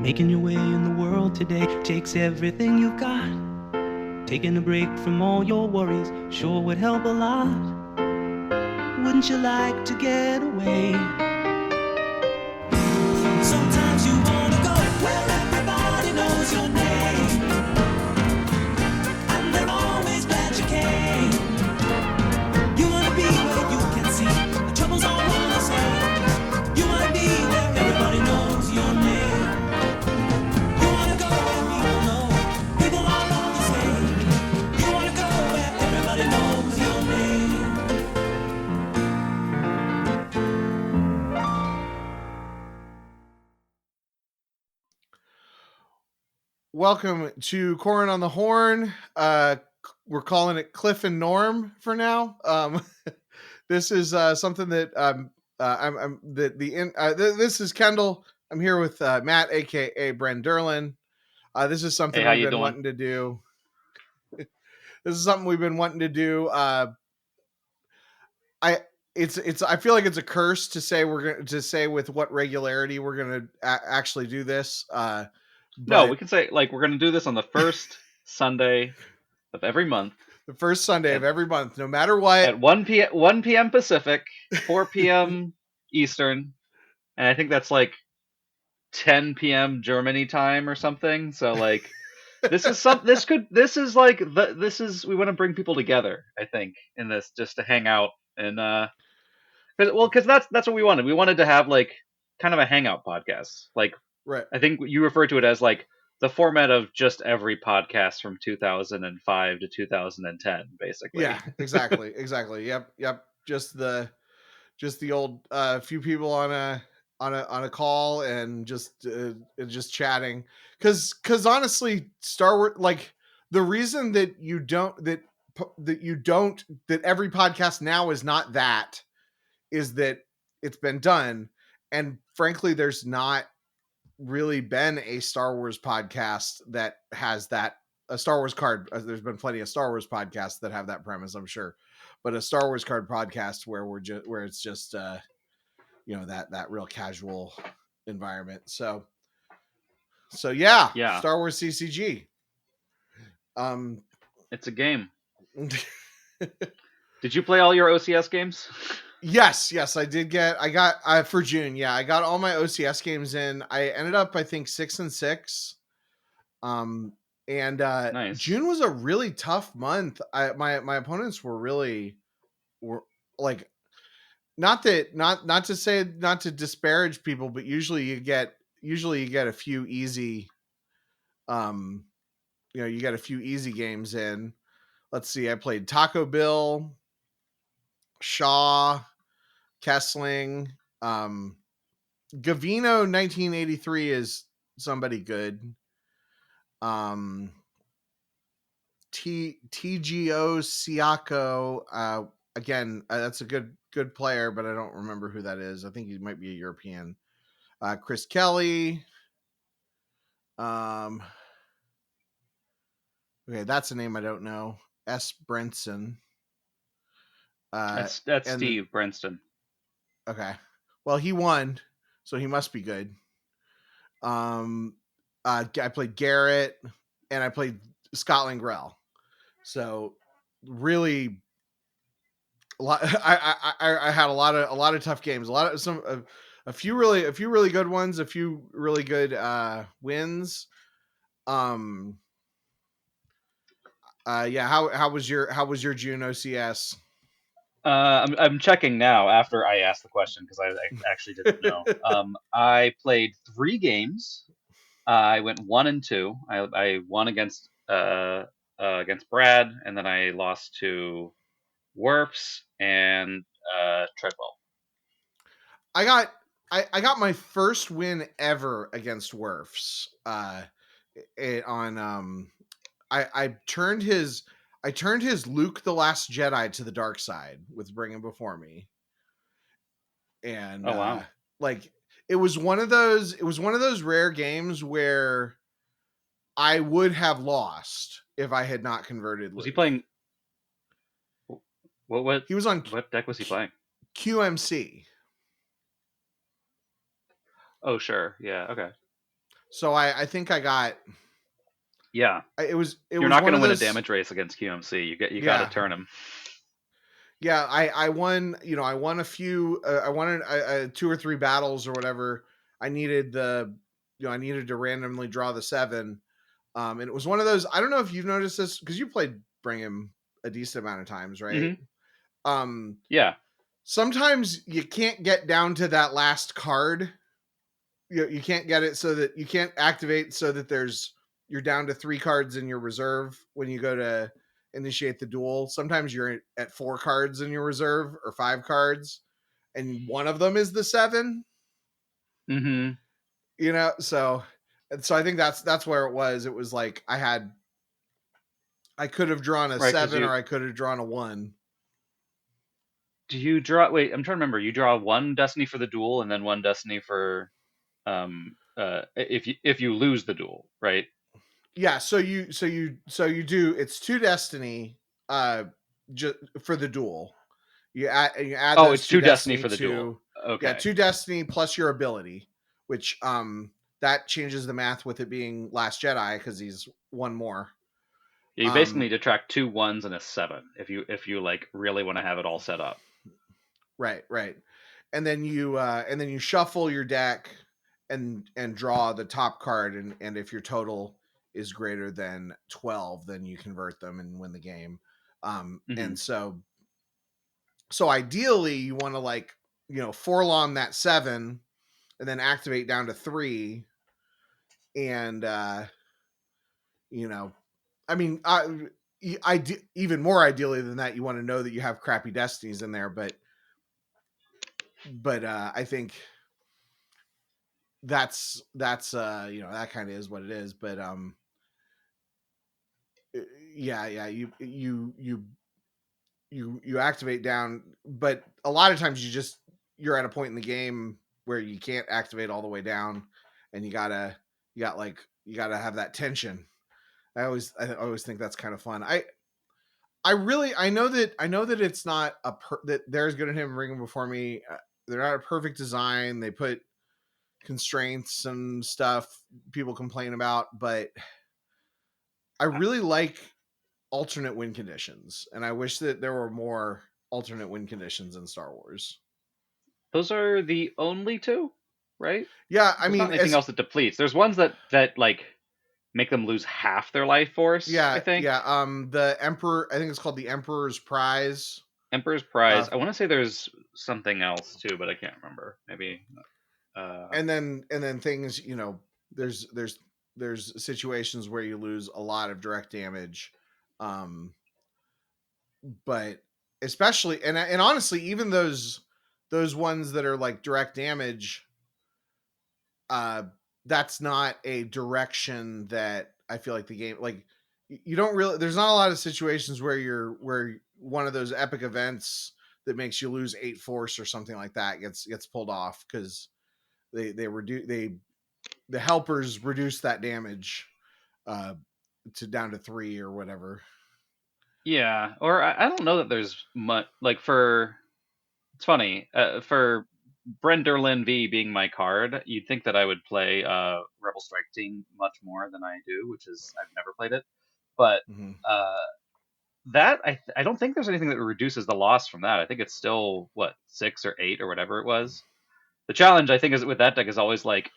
Making your way in the world today takes everything you've got. Taking a break from all your worries sure would help a lot. Wouldn't you like to get away? Sometimes you wanna go where everybody knows your name, and they're always glad you came. You wanna be where you can see the troubles all around the same. You wanna be where everybody knows your name. You wanna go where people know people all love the same. You wanna go where everybody knows your name. Welcome to Corran on the Horn. We're calling it Cliff and Norm for now. This is something that this is Kendall. I'm here with Matt, aka Bren Derlin. This is something Hey, how we've you been doing? wanting to do. This is something we've been wanting to do. I feel like it's a curse to say with what regularity we're gonna actually do this. No, But we can say like we're gonna do this on the first Sunday of every month the first Sunday of at, every month, no matter what. at 1 p.m. Pacific, 4 p.m. Eastern, and I think that's like 10 p.m. Germany time or something. So like this is we want to bring people together, I think, in this just to hang out and because that's what we wanted. We wanted to have like kind of a hangout podcast. Like Right. I think you refer to it as like the format of just every podcast from 2005 to 2010, basically. Yeah, exactly. Yep. Just the old few people on a call and just chatting. Cuz honestly, Star Wars, like, the reason that that every podcast now is not that is that it's been done, and frankly there's not really been a Star Wars podcast that has that. A Star Wars card, there's been plenty of Star Wars podcasts that have that premise, I'm sure, but a Star Wars card podcast where it's just that real casual environment. So yeah, Yeah, Star Wars CCG. it's a game. Did you play all your OCS games? Yes, I got for June. Yeah, I got all my OCS games in. I ended up, I think, 6-6. And Nice. June was a really tough month. My opponents were like, not to disparage people, but usually you get a few easy you get a few easy games in. Let's see, I played Taco Bill, Shaw, Kessling, Gavino 1983 is somebody good. TGO Siako, again, that's a good player, but I don't remember who that is. I think he might be a European. Chris Kelly. Okay, that's a name I don't know. S. Brenson. That's And Steve Brenston. okay, well, he won, so he must be good. I played Garrett, and I played Scotland Grell. So really, a lot. I had a lot of tough games. A few really good ones. A few really good wins. Yeah. How was your June OCS? I'm checking now after I asked the question because I actually didn't know. I played 3 games. I went 1-2. I won against Brad, and then I lost to Werfs and Treadwell. I got my first win ever against Werfs. I turned his Luke the Last Jedi to the dark side with Bring Him Before Me, and Oh wow! like, it was one of those rare games where I would have lost if I had not converted Was Luke. he playing? What? He was on What deck was he playing? QMC. Oh sure, yeah, okay. So I think I got. Yeah, It was you're not one going to of win a those. damage race against QMC. You got to Yeah, turn him. yeah. I won. I won a few. I won 2 or 3 battles or whatever. I needed I needed to randomly draw the 7. And it was one of those. I don't know if you've noticed this because you played Brigham a decent amount of times, right? Mm-hmm. Um, Yeah. Sometimes you can't get down to that last card. You can't get it so that you can't activate so that you're down to 3 cards in your reserve when you go to initiate the duel. Sometimes you're at 4 cards in your reserve or 5 cards, and one of them is the 7. Mm-hmm. So I think that's where it was. It was like I could have drawn a Right, because 7 or I could have drawn a 1. do you draw? Wait, I'm trying to remember. You draw 1 destiny for the duel, and then 1 destiny for if you lose the duel, right? Yeah, so you do it's 2 destiny uh for the duel. You add Oh, those it's 2 2 destiny destiny for the duel. to yeah, Okay. 2 destiny plus your ability, which that changes the math with it being Last Jedi cuz he's one more. Yeah, you basically need to track 2 1s and a 7 if you like really want to have it all set up. Right. And then you shuffle your deck and draw the top card, and if your total is greater than 12, then you convert them and win the game. Mm-hmm. And so ideally you want to forlom that 7 and then activate down to 3, and you know I mean even more ideally than that, you want to know that you have crappy destinies in there, but I think that's that kind of is what it is, but yeah, you activate down, but a lot of times you're at a point in the game where you can't activate all the way down, and you gotta have that tension. I always think that's kind of fun. I know that it's not that there's Good at Him Ringing Before Me. They're not a perfect design. They put constraints and stuff people complain about, but I really like alternate win conditions, and I wish that there were more alternate win conditions in Star Wars. Those are the only 2, right? Yeah, I There's not mean, anything else that depletes. There's ones that like make them lose half their life force, I think. yeah. The Emperor, I think it's called the Emperor's Prize. Emperor's Uh, Prize. I want to say there's something else too, but I can't remember. Maybe. and then things, there's situations where you lose a lot of direct damage, but especially and honestly, even those ones that are like direct damage, uh that's not a direction that I feel like the game, like, you don't really, there's not a lot of situations where one of those epic events that makes you lose 8 force or something like that gets pulled off, because the helpers reduce that damage uh to down to 3 or whatever. Yeah, or I don't know that there's much like for. It's funny for Bren Derlin V being my card. You'd think that I would play Rebel Strike Team much more than I do, which is I've never played it, but Mm-hmm. uh, that I don't think there's anything that reduces the loss from that. I think it's still what 6 or 8 or whatever it was. The challenge I think is with that deck is always like,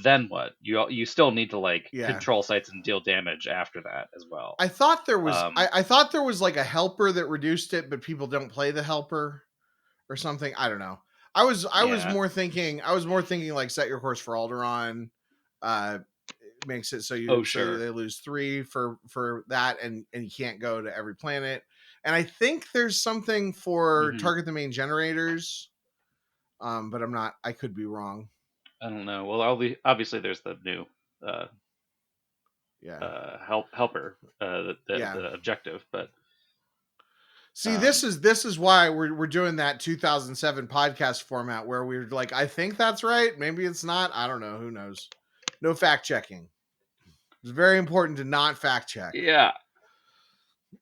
then what? You still need to like Yeah, control sites and deal damage after that as well. I thought there was Um, I thought there was like a helper that reduced it, but people don't play the helper or something. I don't know. yeah. I was more thinking like Set Your Course for Alderaan uh makes it Oh so sure. they lose 3 for that, and you can't go to every planet. And I think there's something for Hmm. target the main generators, but I could be wrong. I don't know. Well, obviously there's the new uh, Yeah. helper Yeah. the objective, but See, this um, is why we're doing that 2007 podcast format where we're like, I think that's right. Maybe it's not. I don't know. Who knows? No fact checking. It's very important to not fact check. yeah,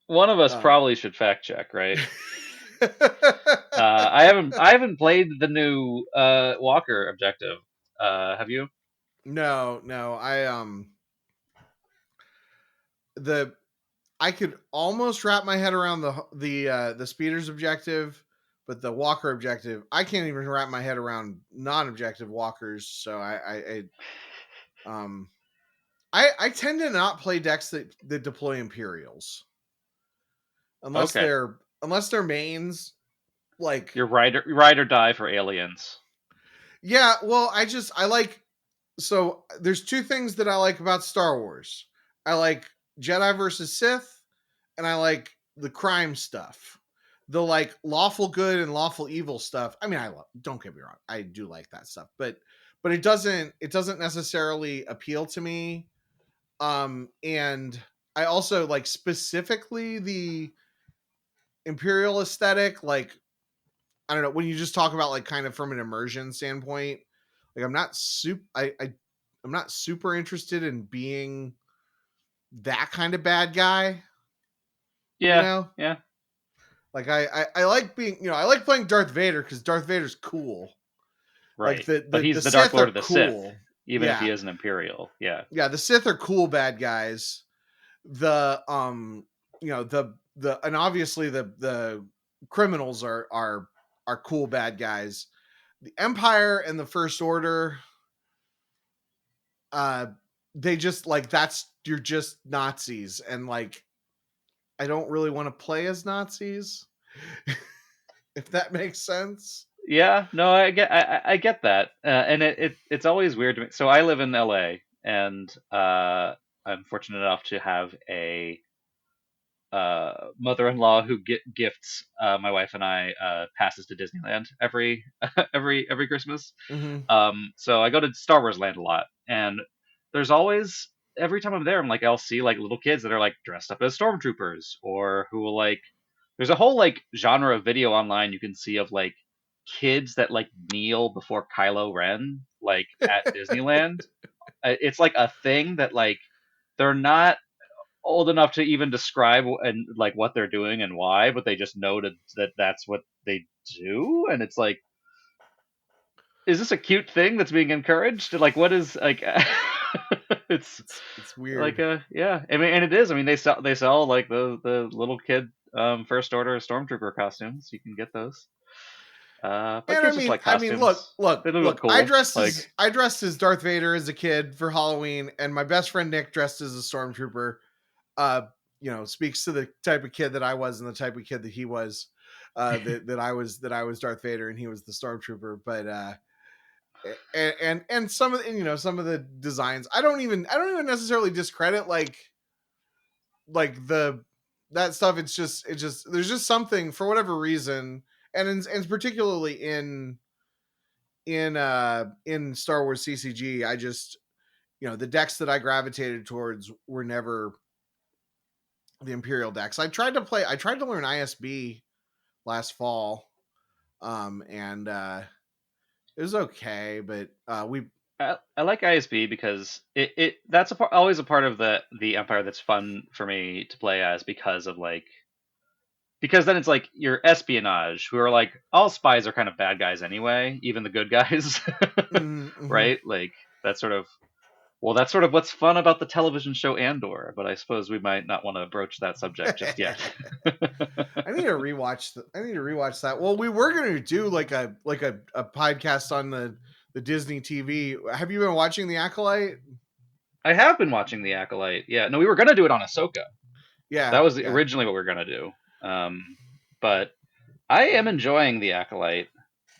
one of us Um, probably should fact check, right? I haven't played the new Walker objective. Have you? No, I could almost wrap my head around the speeder's objective, but the walker objective, I can't even wrap my head around non-objective walkers. So I tend to not play decks that deploy Imperials unless Okay, they're mains. Like, you're ride or die for aliens. yeah, well, I like, so there's two things that I like about Star Wars. I like Jedi versus Sith, and I like the crime stuff. The like lawful good and lawful evil stuff. I mean, don't get me wrong, I do like that stuff, but it doesn't necessarily appeal to me. And I also like specifically the Imperial aesthetic, like, I don't know, when you just talk about like kind of from an immersion standpoint, like I'm not super interested in being that kind of bad guy, you Yeah, know? yeah, Like I like being, I like playing Darth Vader because Darth Vader's cool. Like right. But the he's the Dark Sith are Lord of the Sith, cool. even if he Yeah. is an Imperial. Yeah, Yeah, the Sith are cool bad guys. The the and obviously the criminals are cool bad guys. The Empire and the First Order, uh they just like, you're just Nazis, and like I don't really want to play as Nazis. If that makes sense. yeah. No, I get that, and it's always weird to me. So I live in LA, and I'm fortunate enough to have a mother-in-law who gifts my wife and I passes to Disneyland every every Christmas. Mm-hmm. So I go to Star Wars Land a lot, and there's always every time I'm there, I'm like I'll see like little kids that are like dressed up as stormtroopers, or who will like. There's a whole like genre of video online you can see of like kids that like kneel before Kylo Ren like at Disneyland. It's like a thing that like they're not old enough to even describe and like what they're doing and why, but they just know that that's what they do, and it's like, is this a cute thing that's being encouraged? Like, what is like? It's It's like weird. yeah. I mean, and it is. I mean, they sell like the little kid first order stormtrooper costumes. You can get those. But And kids just like look, costumes. They look I cool. Like, dressed as Darth Vader as a kid for Halloween, and my best friend Nick dressed as a stormtrooper. Uh, speaks to the type of kid that I was and the type of kid that he was. That I was Darth Vader and he was the stormtrooper. But and some of some of the designs, I don't even necessarily discredit like the that stuff. It's just there's just something for whatever reason, and particularly in Star Wars CCG, I just, the decks that I gravitated towards were never the Imperial decks. I tried to learn ISB last fall, and it was okay, but we I like ISB because it that's always a part of the Empire that's fun for me to play as, because of like, because then it's like your espionage, who are like, all spies are kind of bad guys anyway, even the good guys, mm-hmm. right? Like that's sort of, well, that's sort of what's fun about the television show Andor, but I suppose we might not want to broach that subject just yet. I need to rewatch that. Well, we were going to do like a podcast on the Disney TV. Have you been watching The Acolyte? I have been watching The Acolyte. Yeah, no, we were gonna do it on Ahsoka. Yeah, That was yeah. originally what we were gonna do. But I am enjoying The Acolyte.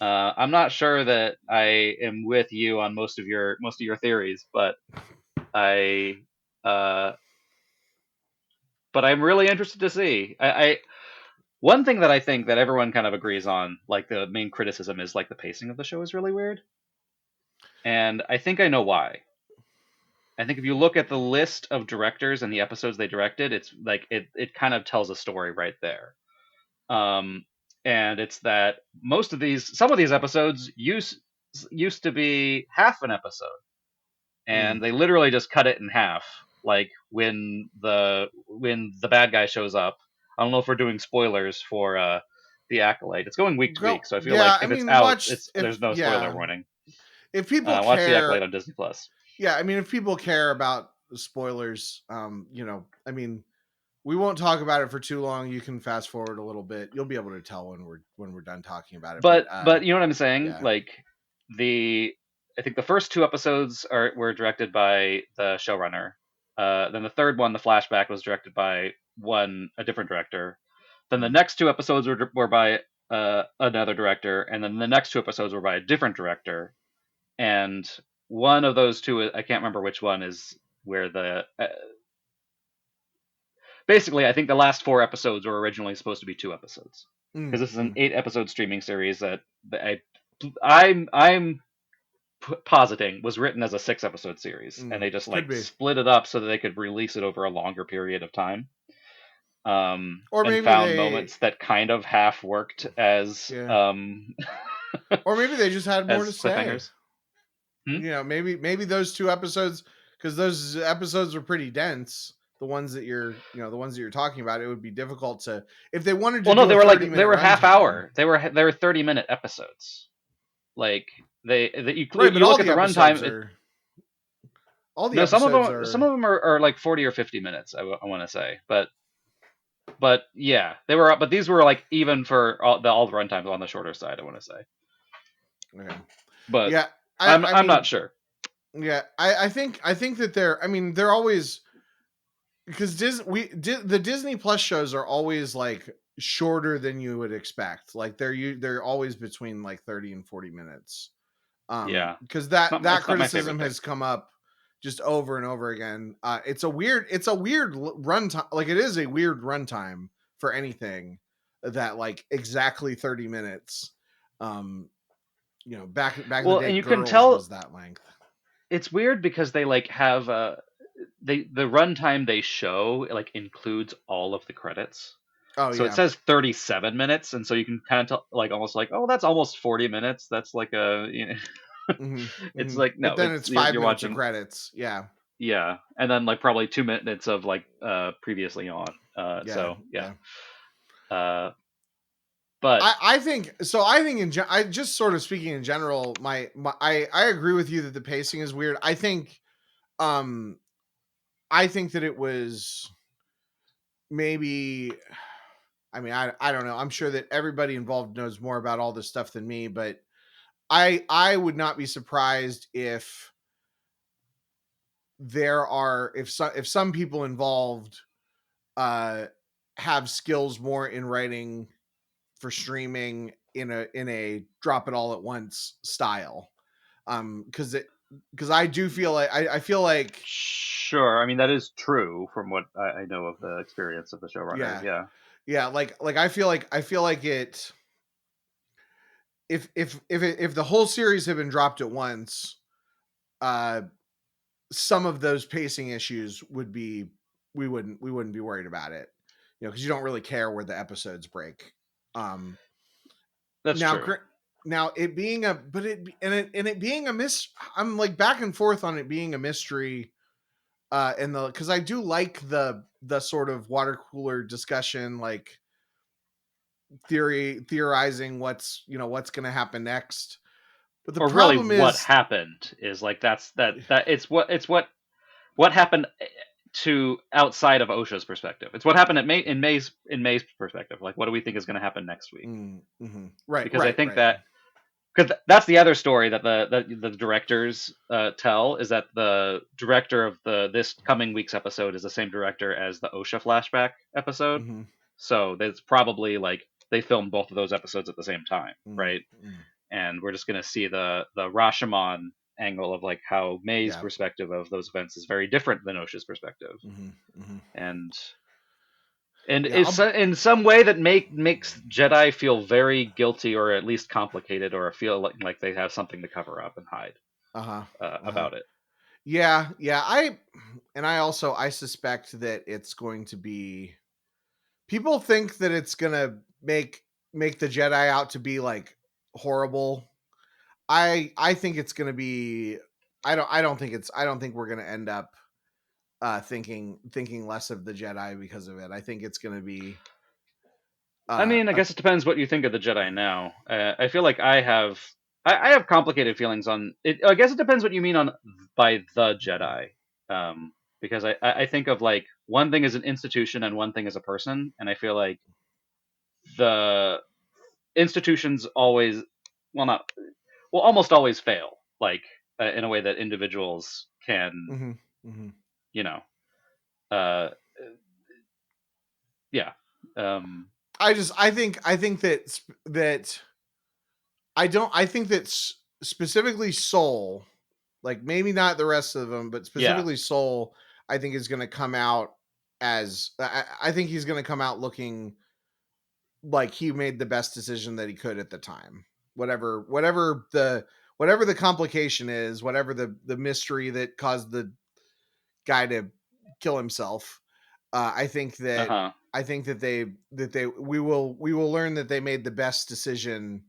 I'm not sure that I am with you on most of your theories, I uh, but I'm really interested to see. One thing that I think that everyone kind of agrees on, like the main criticism, is like the pacing of the show is really weird, and I think I know why. I think if you look at the list of directors and the episodes they directed, it's like it kind of tells a story right there. Um, and it's that some of these episodes used to be half an episode, Mm. and they literally just cut it in half. Like when the bad guy shows up. I don't know if we're doing spoilers for the Acolyte. It's going week to Go, week, so I feel like yeah. I if it's mean, out, watch it's if there's no spoiler yeah, warning. if people Watch the care, Acolyte on Disney Plus. Yeah, I mean, if people care about the spoilers, you know, I mean, we won't talk about it for too long. You can fast forward a little bit. You'll be able to tell when we're done talking about it. But you know what I'm saying? Yeah. Like I think the first two episodes were directed by the showrunner. Then the third one, the flashback, was directed by a different director. Then the next two episodes were by another director, and then the next two episodes were by a different director. And one of those two, I can't remember which one, is where basically, I think the last four episodes were originally supposed to be two episodes, because this is an 8-episode streaming series that I'm positing was written as a 6-episode series, and they just Could be. split it up so that they could release it over a longer period of time. Or And maybe found moments that kind of half worked as or maybe they just had more to say. cliffhangers. You know, maybe those two episodes, because those episodes were pretty dense. The ones that you're talking about, it would be difficult to, if they wanted to. Well, no, they were half hour. They were 30-minute episodes. Like you look at the runtime. All the some episodes of them are like 40 or 50 minutes. I want to say, but yeah, they were. But these were like even for all the runtimes on the shorter side. I want to say. Okay. But yeah, I'm not sure. Yeah, I think that they're always, because the Disney Plus shows are always like shorter than you would expect. Like they're always between like 30 and 40 minutes. Yeah, because that criticism has come up just over and over again. It's a weird runtime. Like it is a weird runtime for anything that like exactly 30 minutes. You know, back in the day, and you Girls can tell was that length. It's weird because they like have the runtime they show like includes all of the credits. Oh, so it says 37 minutes, and so you can kind of tell, like, almost like, oh, that's almost 40 minutes. That's like a, it's like, no, but then it's 5 you're minutes watching of credits. Yeah, and then like probably 2 minutes of like previously on. But I think so. I think I just sort of speaking in general, I agree with you that the pacing is weird. I think that it was maybe, I mean, I don't know. I'm sure that everybody involved knows more about all this stuff than me, but I would not be surprised if if some people involved have skills more in writing for streaming in a drop it all at once style. Because I do feel like I feel like, sure, I mean, that is true from what I know of the experience of the showrunners. Yeah, like I feel like it, if the whole series had been dropped at once, some of those pacing issues would be, we wouldn't be worried about it, you know, because you don't really care where the episodes break. That's true. Now it being it being a I'm like back and forth on it being a mystery, because I do like the sort of water cooler discussion, like theorizing what's going to happen next. But the problem really, is what happened is like that it's what happened to outside of OSHA's perspective. It's what happened in May's perspective. Like, what do we think is going to happen next week? Right, because I think that, because that's the other story that the directors tell, is that the director of this coming week's episode is the same director as the OSHA flashback episode. So there's probably like they filmed both of those episodes at the same time, right? And we're just going to see the Rashomon angle of like how May's perspective of those events is very different than OSHA's perspective. And it's in some way that makes Jedi feel very guilty, or at least complicated, or feel like they have something to cover up and hide about it. Yeah. I suspect that it's going to be, people think that it's going to make the Jedi out to be like horrible. I think it's going to be, I don't think we're going to end up thinking less of the Jedi because of it. I think it's going to be, I mean, I guess it depends what you think of the Jedi now. I feel like I have I have complicated feelings on it. I guess it depends what you mean on by the Jedi, because I think of like one thing is an institution and one thing is a person, and I feel like the institutions always, well, not well, almost always fail, like in a way that individuals can, Hmm. Hmm. you know, uh, yeah, um, I think that I think that specifically Soul, like maybe not the rest of them, but yeah, specifically Soul, I think is going to come out as I think he's going to come out looking like he made the best decision that he could at the time. Whatever the complication is, whatever the mystery that caused the guy to kill himself, I think uh that huh, we will learn that they made the best decision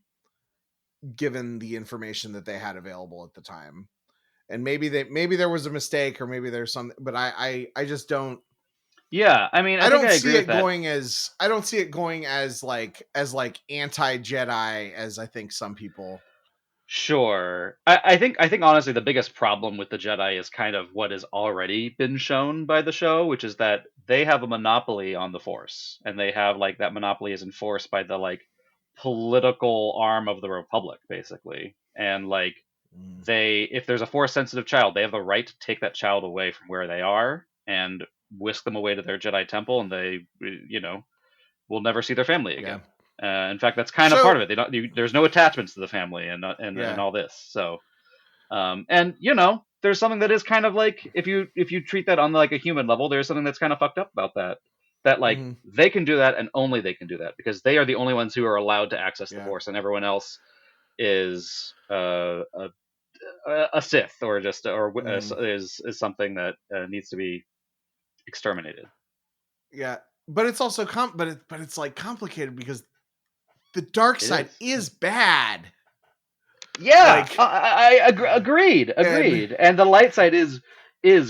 given the information that they had available at the time. And maybe there was a mistake, or maybe there's something, but I just don't yeah. I mean, I I think don't I see agree with it that. going as I don't see it going as like anti Jedi as I think some people. Sure. I think honestly the biggest problem with the Jedi is kind of what has already been shown by the show, which is that they have a monopoly on the Force, and they have like that monopoly is enforced by the like political arm of the Republic, basically. And like Mm, they, if there's a Force sensitive child, they have the right to take that child away from where they are and whisk them away to their Jedi temple, and they, you know, will never see their family yeah. again. In fact, that's kind of part So of it. They don't. There's no attachments to the family and yeah. all this. So, and you know, there's something that is kind of like if you treat that on like a human level, there's something that's kind of fucked up about that. That like Hmm. they can do that and only they can do that because they are the only ones who are allowed to access the Yeah. Force, and everyone else is a Sith or just Mm, is something that needs to be exterminated. yeah. But it's also but it's like complicated because the dark It side is. is bad. Yeah, Like agreed, and agreed. And the light side is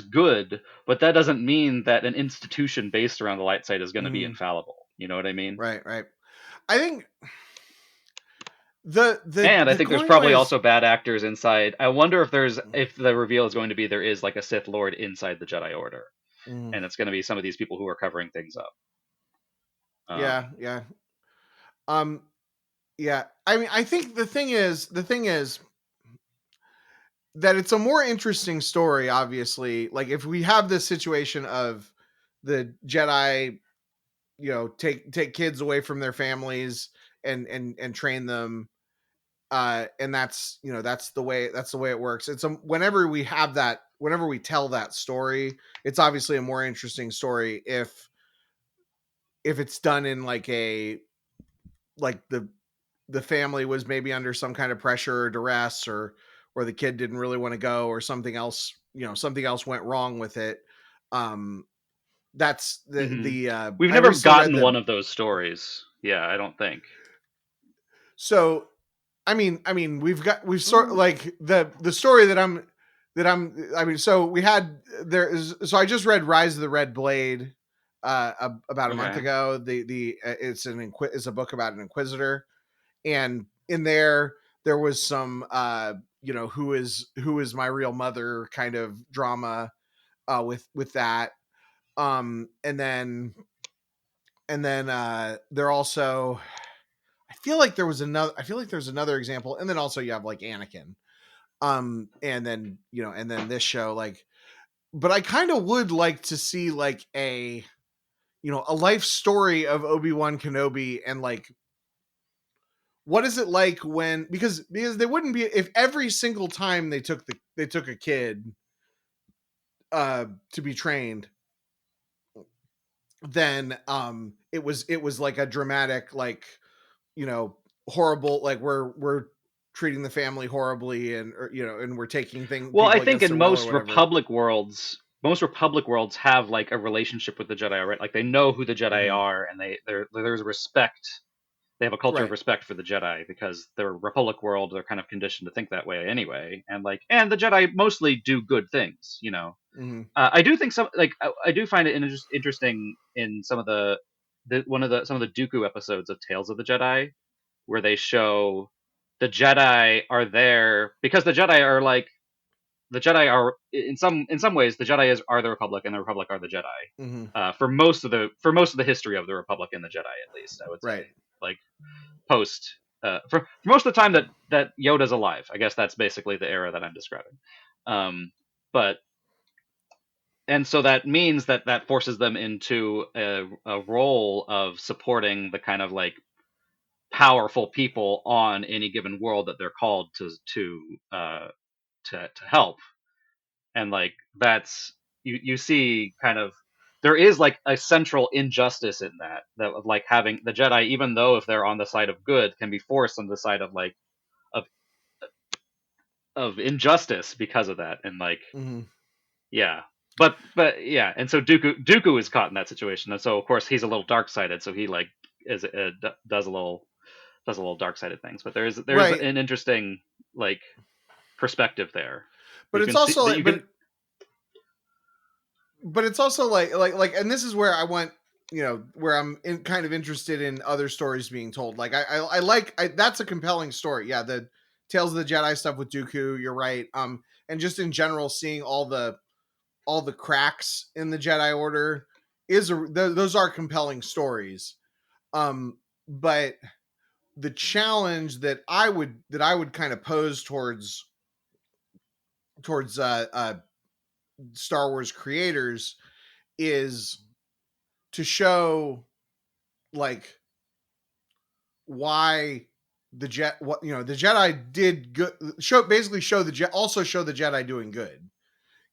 good, but that doesn't mean that an institution based around the light side is going to be mhm, infallible. You know what I mean? right, right. I think And I the think there's going probably away is also bad actors inside. I wonder if the reveal is going to be there is like a Sith Lord inside the Jedi Order, mm, and it's going to be some of these people who are covering things up. yeah, Um, yeah. Um yeah. I mean, I think the thing is that it's a more interesting story, obviously. Like if we have this situation of the Jedi, take kids away from their families and train them, and that's the way it works. It's whenever we have that, whenever we tell that story, it's obviously a more interesting story if it's done in like a like the family was maybe under some kind of pressure or duress, or the kid didn't really want to go, or something else went wrong with it. um that's mhm. the We've I never recently read gotten the one of those stories. Yeah, I don't think. so we've sort of like the story I mean, so we had there is so I just read Rise of the Red Blade about a month Okay. ago. The it's a book about an inquisitor, and in there was some who is my real mother kind of drama with that. And then there also, I feel like there's another example, and then also you have like Anakin, and then this show, like, but I kind of would like to see like a life story of Obi-Wan Kenobi, and like what is it like when, because they wouldn't be, if every single time they took a kid to be trained, then it was like a dramatic, like, horrible, like we're treating the family horribly, and we're taking Well, I people think against in their will or whatever. Most Republic worlds have like a relationship with the Jedi, right? Like they know who the Jedi Hmm. are, and there's respect. They have a culture of Right. respect for the Jedi because they're Republic world. They're kind of conditioned to think that way anyway, and the Jedi mostly do good things. You know, Hmm. I do think I do find it interesting in some of some of the Dooku episodes of Tales of the Jedi where they show. the Jedi are there because the Jedi are like the Jedi are in some ways the Jedi are the Republic and the Republic are the Jedi. Mm-hmm. For most of the history of the Republic and the Jedi, at least I would say, Right. like post for most of the time that Yoda's alive. I guess that's basically the era that I'm describing. But and so that means that forces them into a role of supporting the kind of like powerful people on any given world that they're called to help. And like that's you see kind of there is like a central injustice in that of like having the Jedi, even though if they're on the side of good, can be forced on the side of like of of injustice because of that. And like Mm-hmm. yeah. But yeah, and so Dooku is caught in that situation, and so of course he's a little dark sided, so he like is does a little dark sided things. But there's Right. an interesting like perspective there. But You it's can see also that like, you can but it's also like, and this is where I want, where I'm kind of interested in other stories being told. Like I like that's a compelling story. Yeah, the Tales of the Jedi stuff with Dooku. You're right. And just in general, seeing all the cracks in the Jedi Order those are compelling stories. But the challenge that I would kind of pose towards Star Wars creators is to show like why the the Jedi did good, show also show the Jedi doing good.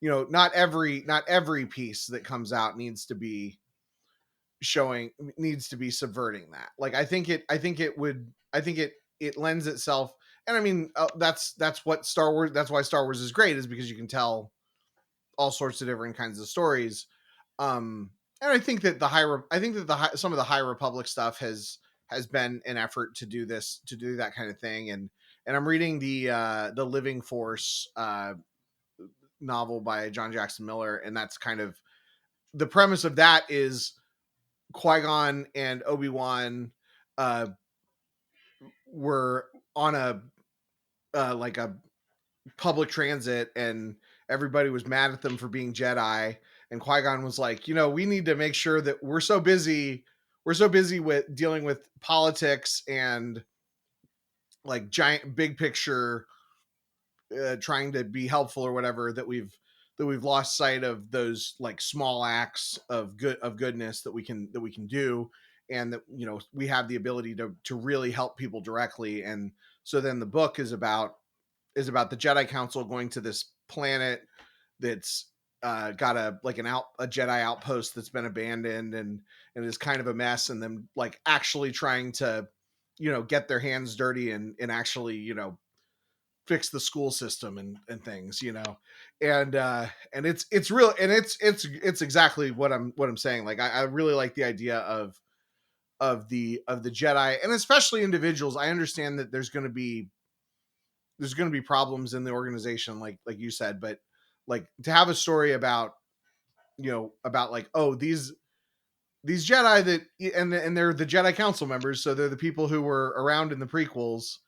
Not every piece that comes out needs to be subverting that. Like I think it lends itself. And I mean, that's what Star Wars that's why Star Wars is great, is because you can tell all sorts of different kinds of stories. And I think that some of the High Republic stuff has been an effort to do that kind of thing. And I'm reading the Living Force novel by John Jackson Miller, and that's kind of the premise of that is Qui-Gon and Obi-Wan uh, were on a like a public transit, and everybody was mad at them for being Jedi. And Qui-Gon was like, we need to make sure that we're so busy with dealing with politics and like giant big picture, trying to be helpful or whatever, that we've lost sight of those like small acts of goodness that we can do, and that we have the ability to really help people directly. And so then the book is about the Jedi Council going to this planet that's got a Jedi outpost that's been abandoned, and is kind of a mess, and them like actually trying to get their hands dirty and actually fix the school system and things, and it's real, and it's exactly what I'm saying. Like I really like the idea of the Jedi, and especially individuals. I understand that there's going to be problems in the organization, like you said, but like to have a story about about like, oh, these Jedi and they're the Jedi Council members, so they're the people who were around in the prequels.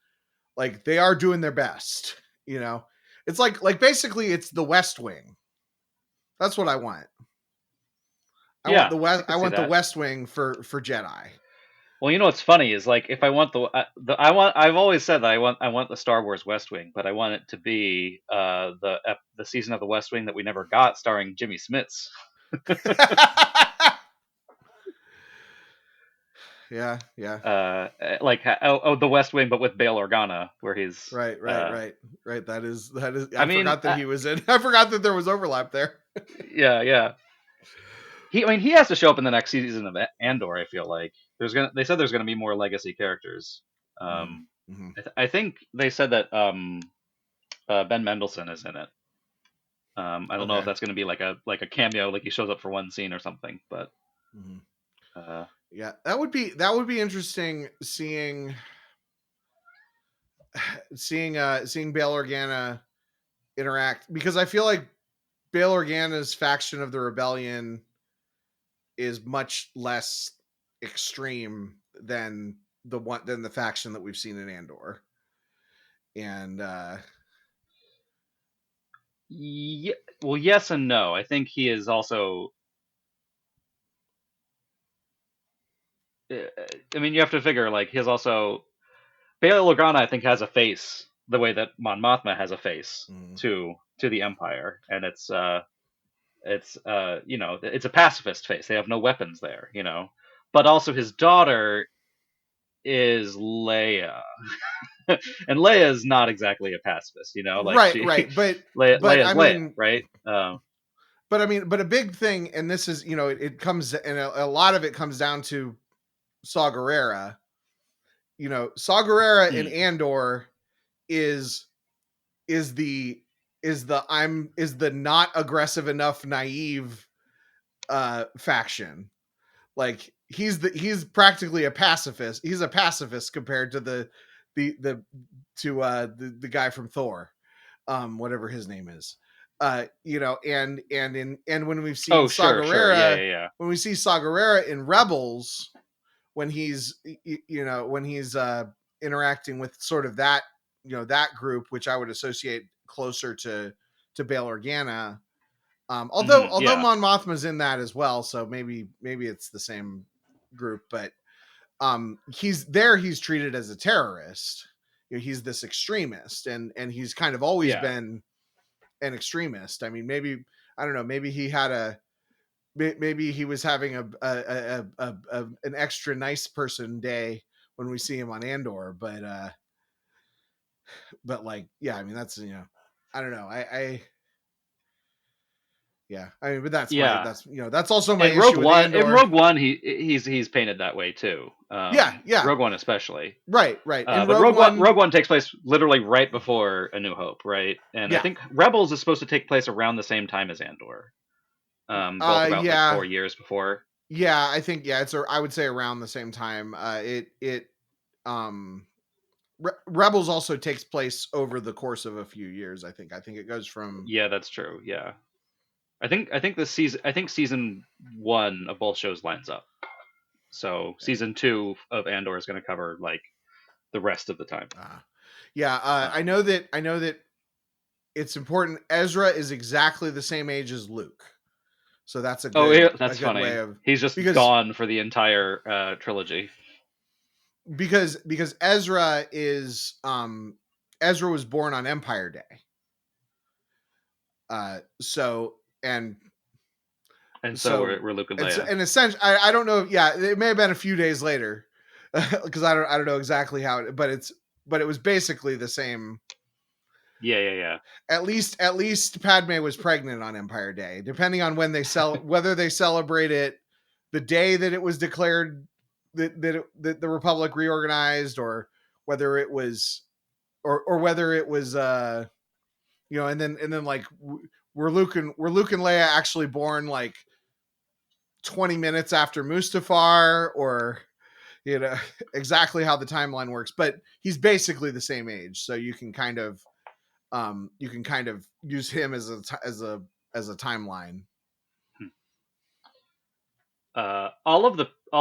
Like they are doing their best. It's like basically it's the West Wing. That's what I want. yeah, I I could see want the that. West Wing for Jedi. Well, you know what's funny is like if I want I've always said that I want the Star Wars West Wing, but I want it to be the season of the West Wing that we never got, starring Jimmy Smits. Yeah, yeah. The West Wing, but with Bail Organa, where he's Right. That is. I I mean, forgot that he was in. I forgot that there was overlap there. yeah. He has to show up in the next season of Andor. I feel like they said there's gonna be more legacy characters. Mm-hmm. I think they said that Ben Mendelsohn is in it. I don't know if Okay. that's gonna be like a cameo, like he shows up for one scene or something. But Mm-hmm. uh, Yeah, that would be interesting, seeing Bail Organa interact, because I feel like Bail Organa's faction of the rebellion is much less extreme than the faction that we've seen in Andor. and Yeah, well, yes and no. I think he is also. I mean, you have to figure like he's also Bail Organa. I think has a face the way that Mon Mothma has a face mm, to the Empire, and it's you know, it's a pacifist face. They have no weapons there, you know. But also his daughter is Leia, and Leia is not exactly a pacifist, you know. Like right, she, right, but Leia's I Leia, mean, right? but I mean, but a big thing, and this is, you know, it comes, and a lot of it comes down to Saw Gerrera. You know, Saw Gerrera in Hmm. Andor is is the is the not aggressive enough naive faction. Like he's practically a pacifist. He's a pacifist compared to the the guy from Thor, whatever his name is. You know, and when we've seen Oh, Saw sure, yeah, Gerrera, yeah, yeah. when we see Saw Gerrera in Rebels, when he's you know, when he's interacting with sort of that, you know, that group, which I would associate closer to Bail Organa. Although Yeah, Mon Mothma's in that as well, so maybe it's the same group, but he's treated as a terrorist. You know, he's this extremist, and he's kind of always yeah. been an extremist. I mean, maybe, I don't know, maybe he had a maybe he was having an extra nice person day when we see him on Andor, but like, yeah, I mean, that's, you know, I don't know, I yeah, I mean, but Yeah. that's, you know, that's also my And Rogue issue with One, in Andor. Rogue One, he's painted that way too. Yeah, yeah, Rogue One especially. right. In But Rogue One, Rogue One takes place literally right before A New Hope, right? And I yeah, think Rebels is supposed to take place around the same time as Andor, both about like yeah, 4 years before. yeah, I think, yeah, I would say around the same time. Um, Rebels also takes place over the course of a few years. I think it goes from, Yeah, that's true. Yeah, I think season one of both shows lines up. So season two of Andor is going to cover like the rest of the time. yeah, Uh, I know that it's important. Ezra is exactly the same age as Luke, so that's oh, yeah, a that's good way funny. of, He's just because gone for the entire trilogy. because Ezra was born on Empire Day. So and And so so we're Luke and it's Leia. an essential. I don't know. Yeah, it may have been a few days later, because I don't know exactly how it, but it was basically the same. Yeah. At least Padme was pregnant on Empire Day, depending on when they whether they celebrate it the day that it was declared that the Republic reorganized, or whether it was, or whether it was, you know, and then like, were Luke and Leia actually born like 20 minutes after Mustafar, or, you know, exactly how the timeline works, but he's basically the same age, so you can kind of use him as a timeline. All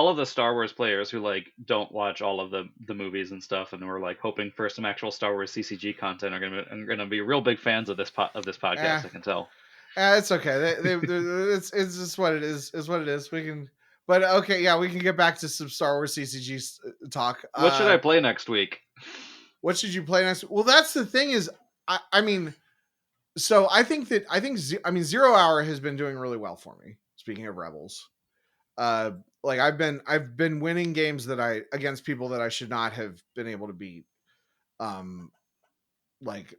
of the Star Wars players who like don't watch all of the movies and stuff, and were like hoping for some actual Star Wars CCG content, are gonna be real big fans of of this eh, podcast. I can tell. it's okay. It's just what it is. Is what it is. We can, but okay, yeah, we can get back to some Star Wars CCG talk. What should I play next week? What should you play next? Well, that's the thing is, I mean, so I mean, Zero Hour has been doing really well for me. Speaking of Rebels, like I've been winning games that against people that I should not have been able to beat. Um, like,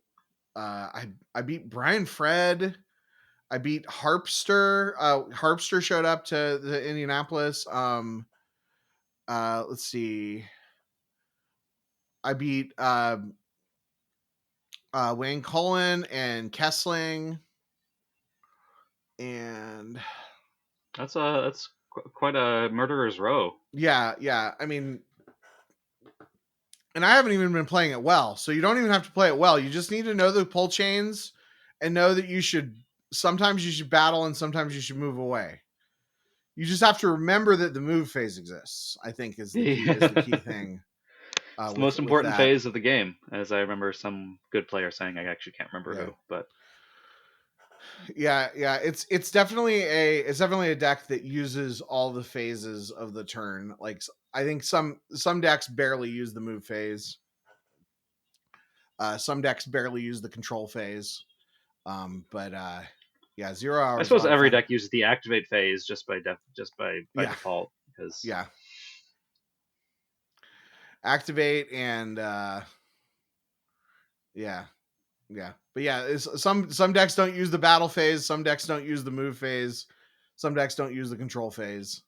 I beat Brian Fred. I beat Harpster. Harpster showed up to the Indianapolis. Let's see. I beat Wayne Cullen and Kessling, and That's quite a murderer's row. yeah. I mean, and I haven't even been playing it well, so you don't even have to play it well. You just need to know the pull chains and know that sometimes you should battle and sometimes you should move away. You just have to remember that the move phase exists, I think, is the key thing. It's the with most important that. phase of the game, as I remember some good player saying. I actually can't remember Yeah. who, but Yeah, it's definitely a deck that uses all the phases of the turn. Like I think some decks barely use the move phase. Some decks barely use the control phase. But yeah, 0 hours. I Is a suppose lot of every fun. deck uses the activate phase just by Yeah. default, because Yeah. Activate and yeah. But yeah, some decks don't use the battle phase, some decks don't use the move phase, some decks don't use the control phase.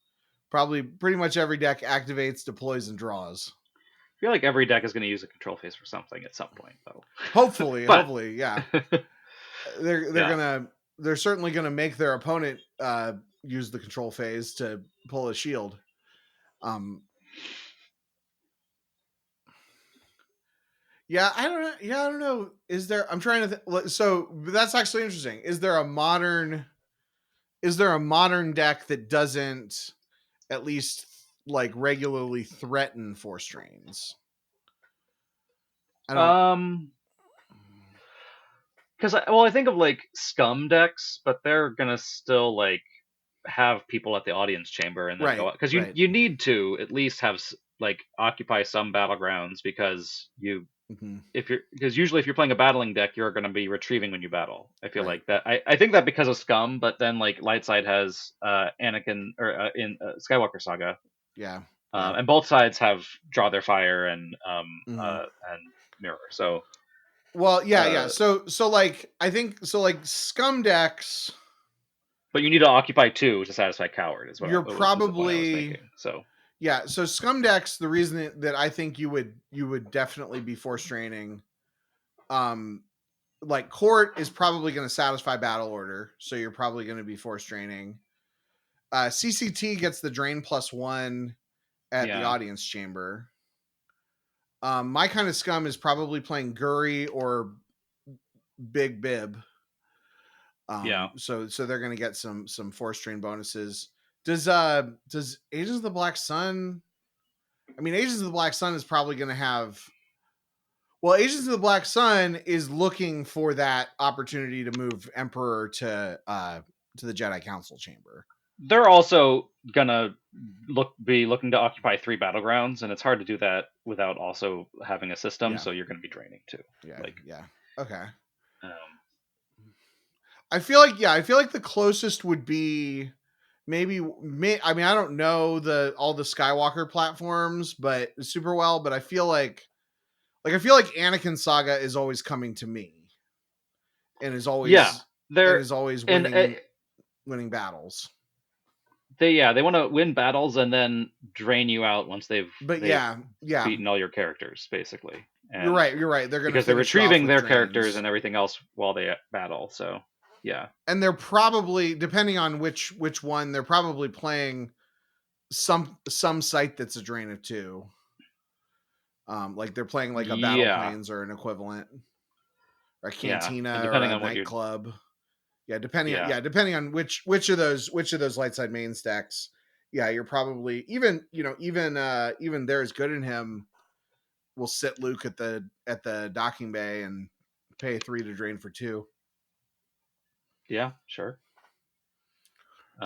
Probably pretty much every deck activates, deploys, and draws. I feel like every deck is going to use a control phase for something at some point, though. Hopefully, But yeah. They're certainly gonna make their opponent use the control phase to pull a shield. Yeah, I don't know. Yeah, I don't know. Is there? I'm trying to. So that's actually interesting. Is there a modern deck that doesn't at least like regularly threaten force drains? I don't. Because I think of like scum decks, but they're gonna still like have people at the audience chamber and then go, because Right. you need to at least have like occupy some battlegrounds, because Mm-hmm. because usually if you're playing a battling deck, you're going to be retrieving when you battle. I feel Right. like that. I think that because of scum, but then like Lightside has Anakin, or in Skywalker Saga, Yeah. and both sides have draw their fire and Mm-hmm. and mirror. So Well, yeah. So like I think so like scum decks. but you need to occupy two to satisfy coward, is You're was the point I was probably making. So yeah. So scum decks. The reason that I think you would definitely be force draining, like court is probably going to satisfy battle order, so you're probably going to be force draining. CCT gets the drain +1 at the audience chamber. My kind of scum is probably playing Guri or Big Bib. So they're going to get some force drain bonuses. Does Agents of the Black Sun? I mean, Agents of the Black Sun is probably going to have. Well, Agents of the Black Sun is looking for that opportunity to move Emperor to the Jedi Council chamber. they're also gonna be looking to occupy 3 battlegrounds, and it's hard to do that without also having a system. Yeah. So you're going to be draining too. Yeah. Okay. Um, I feel like the closest would be maybe I mean, I don't know all the Skywalker platforms but super well, but I feel like Anakin Saga is always coming to me and is always winning battles. They want to win battles and then drain you out once they've beaten all your characters, basically. And you're right. They're going because they're retrieving their characters and everything else while they battle. So yeah, and they're probably, depending on which one, they're probably playing some site that's a drain of 2. Like they're playing like a battle planes or an equivalent, or a cantina or a nightclub. Depending on which of those light side main stacks. Yeah, you're probably even there's good in him will sit Luke at the docking bay and pay 3 to drain for 2. Yeah, sure.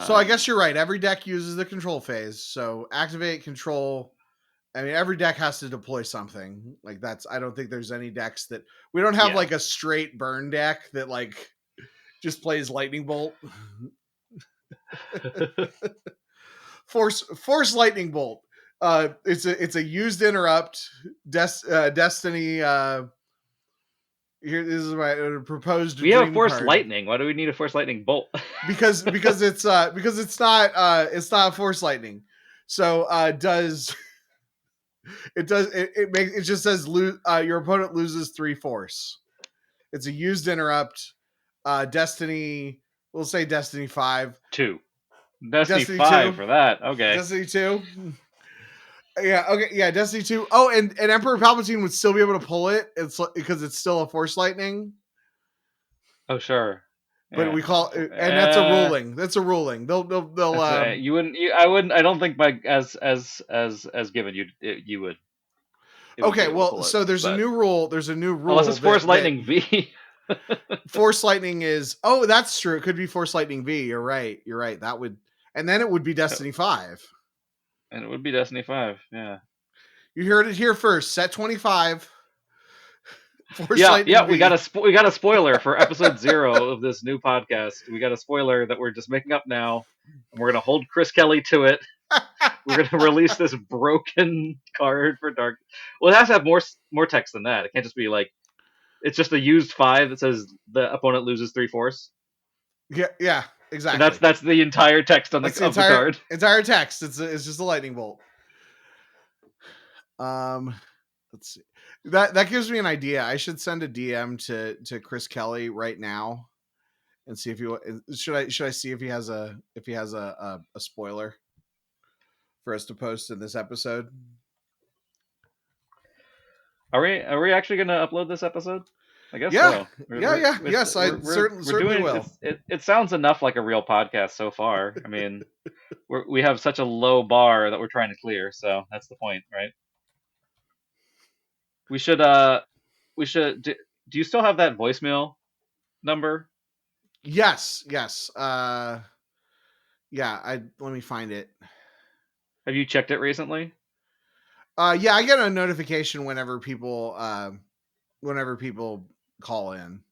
So I guess you're right. Every deck uses the control phase. So activate, control. I mean, every deck has to deploy something. Like I don't think there's any decks that we don't have like a straight burn deck that like just plays lightning bolt. Force lightning bolt. It's a used interrupt. Destiny. Here, this is my proposed. We have a force lightning. Why do we need a force lightning bolt? because it's not force lightning. So it just says your opponent loses 3 force. It's a used interrupt. Destiny. We'll say Destiny 5. 2. Destiny 5 for that. Okay. Destiny 2. Yeah, okay, yeah, Destiny 2. Oh, and Emperor Palpatine would still be able to pull it. It's because it's still a force lightning. Oh, sure. But we call it, and that's a ruling. That's a ruling. They'll you wouldn't I don't think by as given you would. would be Okay, able to well, pull it, so there's a but new rule. There's a new rule. unless it's Force Lightning V. Force Lightning is. Oh, that's true. It could be Force Lightning V. You're right. You're right. That would, and then it would be Destiny 5. And it would be Destiny 5. Yeah. You heard it here first. Set 25. Force Yeah, Lightning yeah, V. we got a spoiler for episode 0 of this new podcast. We got a spoiler that we're just making up now, and we're gonna hold Chris Kelly to it. We're gonna release this broken card for Dark. Well, it has to have more text than that. It can't just be like it's just a used 5 that says the opponent loses 3 force. Yeah, And exactly. that's the entire text on the card. Entire text. It's just a lightning bolt. Let's see. That gives me an idea. I should send a DM to Chris Kelly right now and see if should I see if he has a spoiler for us to post in this episode. Are we actually gonna upload this episode? I guess Yeah. so. Yes, I certainly will. It sounds enough like a real podcast so far. I mean, we have such a low bar that we're trying to clear, so that's the point, right? We should do you still have that voicemail number? Yes. Yeah, let me find it. Have you checked it recently? Yeah, I get a notification whenever people call in.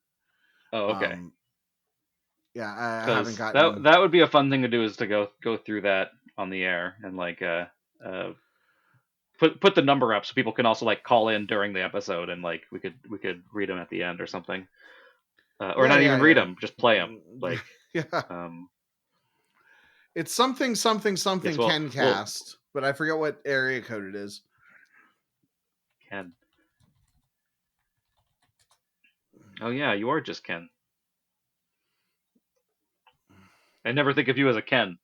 Oh, okay. Yeah, I haven't gotten that would be a fun thing to do, is to go through that on the air and like put the number up so people can also like call in during the episode, and like we could read them at the end or something, or not even read them, just play them. Like yeah. It's something yes, well, Kencast, but I forget what area code it is. Ken. Oh yeah, you are just Ken. I never think of you as a Ken.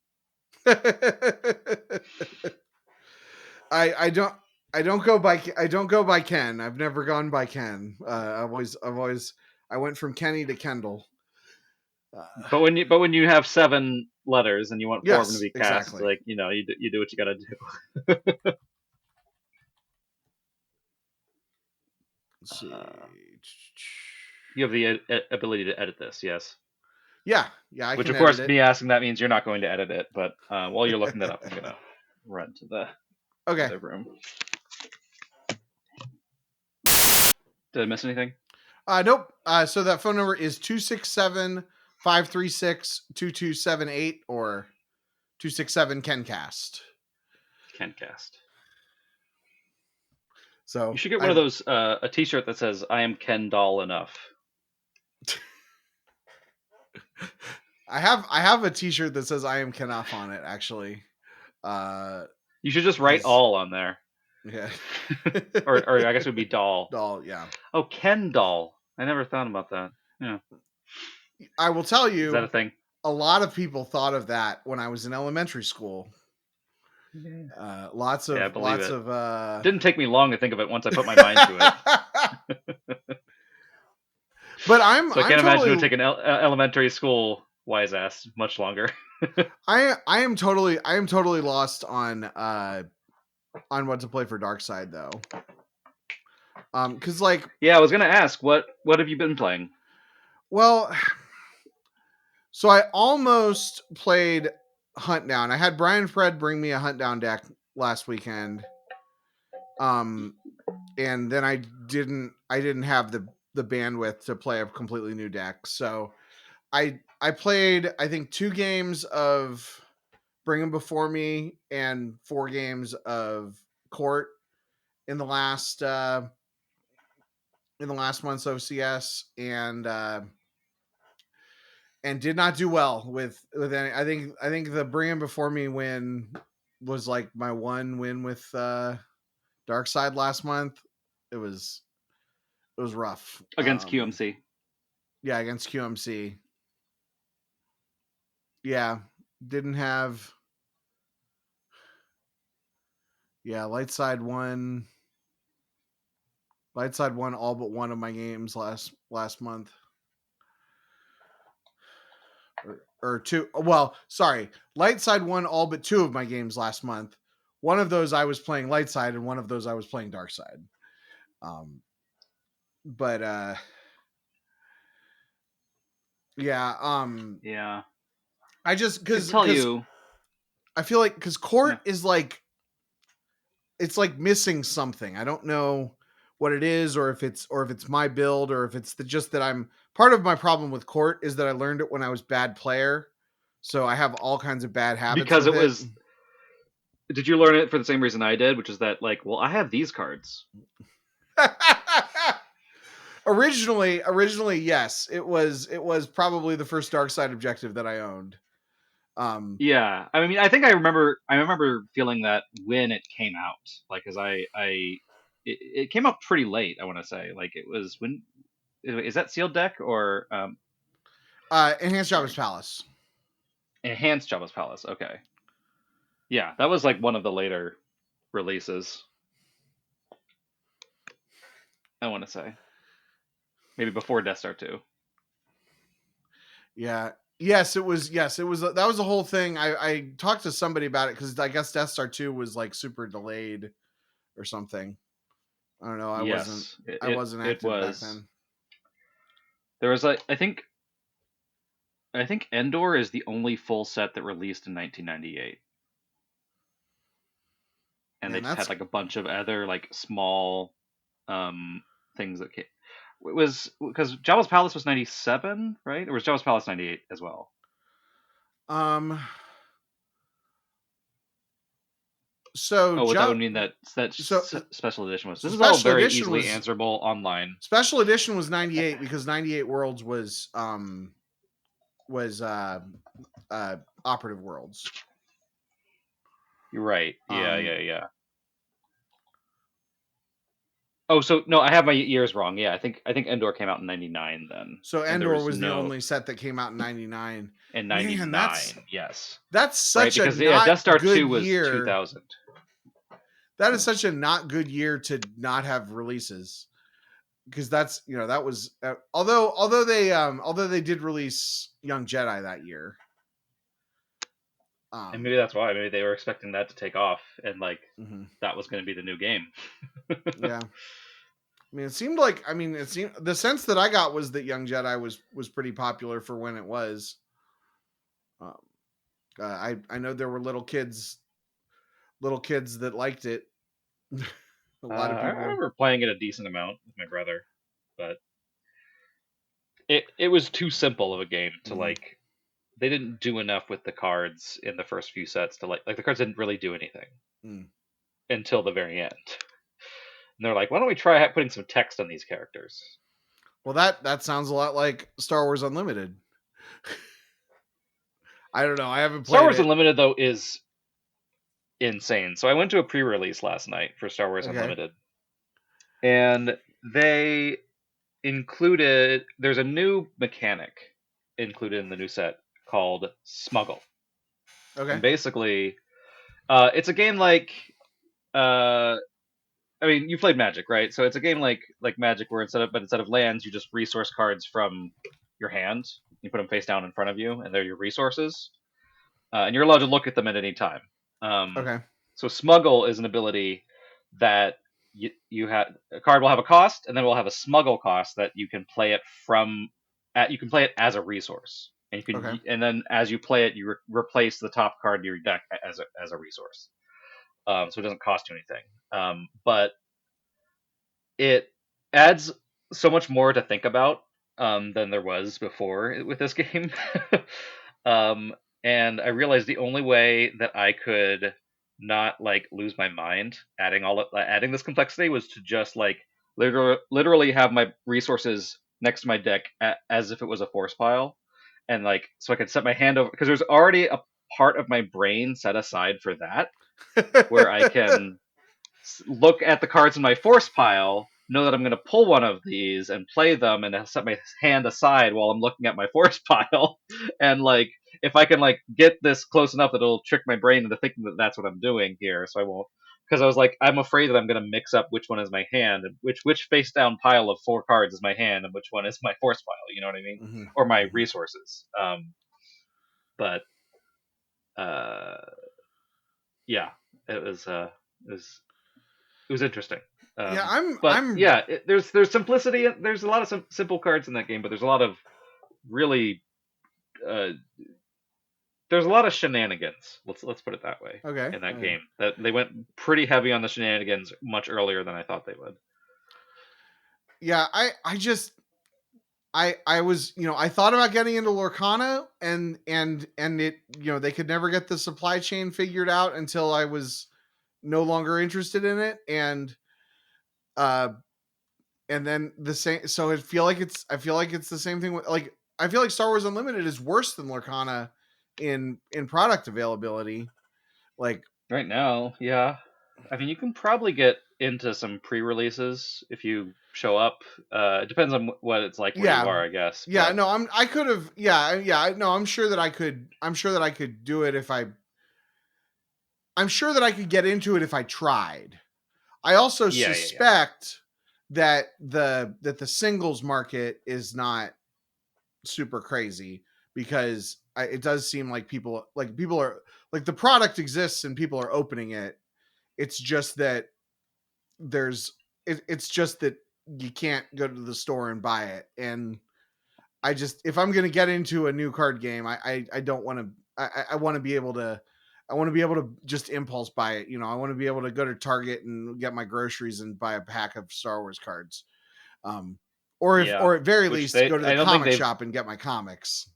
I don't go by Ken. I've never gone by Ken. I went from Kenny to Kendall. But when you have 7 letters and you want 4 of them to be cast, exactly. like you do what you got to do. Let's see. You have the ability to edit this, yes. Yeah, which of course, me asking that means you're not going to edit it. But while you're looking that up, I'm gonna run to the other room. Did I miss anything? Nope. So that phone number is 267-536-2278 or 267-KENCAST. KENCAST. So you should get one of those, a T-shirt that says "I am Ken Doll enough." I have a T-shirt that says "I am Kenough" on it. Actually, you should just write "all" on there. Yeah, or I guess it would be "doll." Doll, yeah. Oh, Ken Doll. I never thought about that. Yeah. I will tell you, is that a thing? A lot of people thought of that when I was in elementary school. Yeah. Lots of didn't take me long to think of it once I put my mind to it. But I can't imagine it would take an elementary school wise ass much longer. I am totally lost on what to play for Darkside though. Because like, yeah, I was gonna ask what have you been playing? Well, so I almost played Hunt Down. I had Brian Fred bring me a Hunt Down deck last weekend. And then I didn't have the bandwidth to play a completely new deck. So I played, I think, 2 games of Bring 'Em Before Me and 4 games of Court in the last month's OCS, and did not do well with any. I think the Bring 'Em Before Me win was like my one win with Darkside last month. It was rough against QMC. Yeah, against QMC. Yeah, didn't have. Yeah, Lightside won all but one of my games last month. Or 2. Well, sorry. Lightside won all but 2 of my games last month. One of those I was playing Lightside, and one of those I was playing Darkside. But yeah, Yeah. I just I can tell because you. I feel like because court Yeah. is like it's like missing something. I don't know what it is, or if it's my build, or if it's just that I'm part of my problem with court is that I learned it when I was bad player, so I have all kinds of bad habits Because with it it. was. Did you learn it for the same reason I did, which is that like, well, I have these cards. originally, yes, it was probably the first dark side objective that I owned. Yeah, I mean, I think I remember feeling that when it came out, like, as it came out pretty late. I want to say, like, it was when is that sealed deck or Enhanced Jabba's sorry, Palace. enhanced Jabba's Palace? Okay, yeah, that was like one of the later releases. I want to say maybe before Death Star 2. Yeah. Yes, it was. Yes, it was. That was the whole thing. I talked to somebody about it because I guess Death Star 2 was like super delayed or something. I don't know. I wasn't. Yes, I wasn't it active back was. then. There was like I think Endor is the only full set that released in 1998. And they Man, just had that's like a bunch of other like small um things that came. It was because Jabba's Palace was 97, right? Or was Jabba's Palace 98 as well? um. So Oh, that would mean that so special edition was. so This is all special very edition easily was answerable online. special edition was 98 because 98 Worlds was Operative Worlds. You're right. Yeah, Um yeah, yeah. Oh, so no, I have my years wrong. Yeah, I think Endor came out in 99 then, so and there Endor was was the no only set that came out in 99. in Man, that's 99. Yes, that's right, such a because yeah, not Death Star good 2 was year. 2000. That is such a not good year to not have releases because that's that was although they did release Young Jedi that year. And maybe that's why. Maybe they were expecting that to take off, and like Mhm. that was going to be the new game. Yeah. It seemed the sense that I got was that Young Jedi was pretty popular for when it was. Um, I know there were little kids that liked it. A lot of I people. remember playing it a decent amount with my brother, but it was too simple of a game to Mhm. like. They didn't do enough with the cards in the first few sets to like the cards didn't really do anything Mm. until the very end. And they're like, why don't we try putting some text on these characters? Well, that sounds a lot like Star Wars Unlimited. I don't know. I haven't Star played Wars it. Unlimited though is insane. So I went to a pre-release last night for Star Wars Okay. Unlimited, and they included there's a new mechanic included in the new set called Smuggle, and Okay. basically, it's a game like uh, I mean, you played Magic, right? So it's a game like Magic, where instead of lands, you just resource cards from your hand. You put them face down in front of you, and they're your resources, and you're allowed to look at them at any time. Um, Okay. so Smuggle is an ability that you have a card will have a cost, and then will have a Smuggle cost that you can play it from. You can play it as a resource, and Okay. then as you play it, you replace the top card in your deck as a resource. So it doesn't cost you anything. But it adds so much more to think about than there was before with this game. um, and I realized the only way that I could not like lose my mind adding this complexity was to just like literally have my resources next to my deck as if it was a force pile, and like so I could set my hand over because there's already a part of my brain set aside for that where I can look at the cards in my force pile, know that I'm going to pull one of these and play them, and set my hand aside while I'm looking at my force pile. And like, if I can like get this close enough that it'll trick my brain into thinking that that's what I'm doing here, so I won't. Because I was like, I'm afraid that I'm going to mix up which one is my hand, and which face down pile of 4 cards is my hand, and which one is my force pile. You know what I mean? Mhm. Or my Mhm. resources. But uh, yeah, it was it was interesting. Yeah, But I'm yeah, there's simplicity. There's a lot of simple cards in that game, but there's a lot of really uh, there's a lot of shenanigans. Let's put it that way okay. in that Okay. game. That they went pretty heavy on the shenanigans much earlier than I thought they would. Yeah, I just I was, I thought about getting into Lorcana, and it, they could never get the supply chain figured out until I was no longer interested in it, uh and then the same, so I feel like it's the same thing with, like, I feel like Star Wars Unlimited is worse than Lorcana in product availability. Like, Right now, yeah. I mean, you can probably get into some pre-releases if you show up. It depends on what it's like where you yeah, are, I guess. yeah, But no, I could have, yeah, no, I'm sure that I could do it if I'm sure that I could get into it if I tried. I also yeah. suspect that the singles market is not super crazy, because it does seem like people are, like, the product exists and people are opening it. It's just that it's just that you can't go to the store and buy it. And I just, if I'm gonna get into a new card game, I don't want to. I want to be able to. I want to be able to just impulse buy it. I want to be able to go to Target and get my groceries and buy a pack of Star Wars cards. Um, yeah, or at very which least, go to the I don't think comic they've shop and get my comics.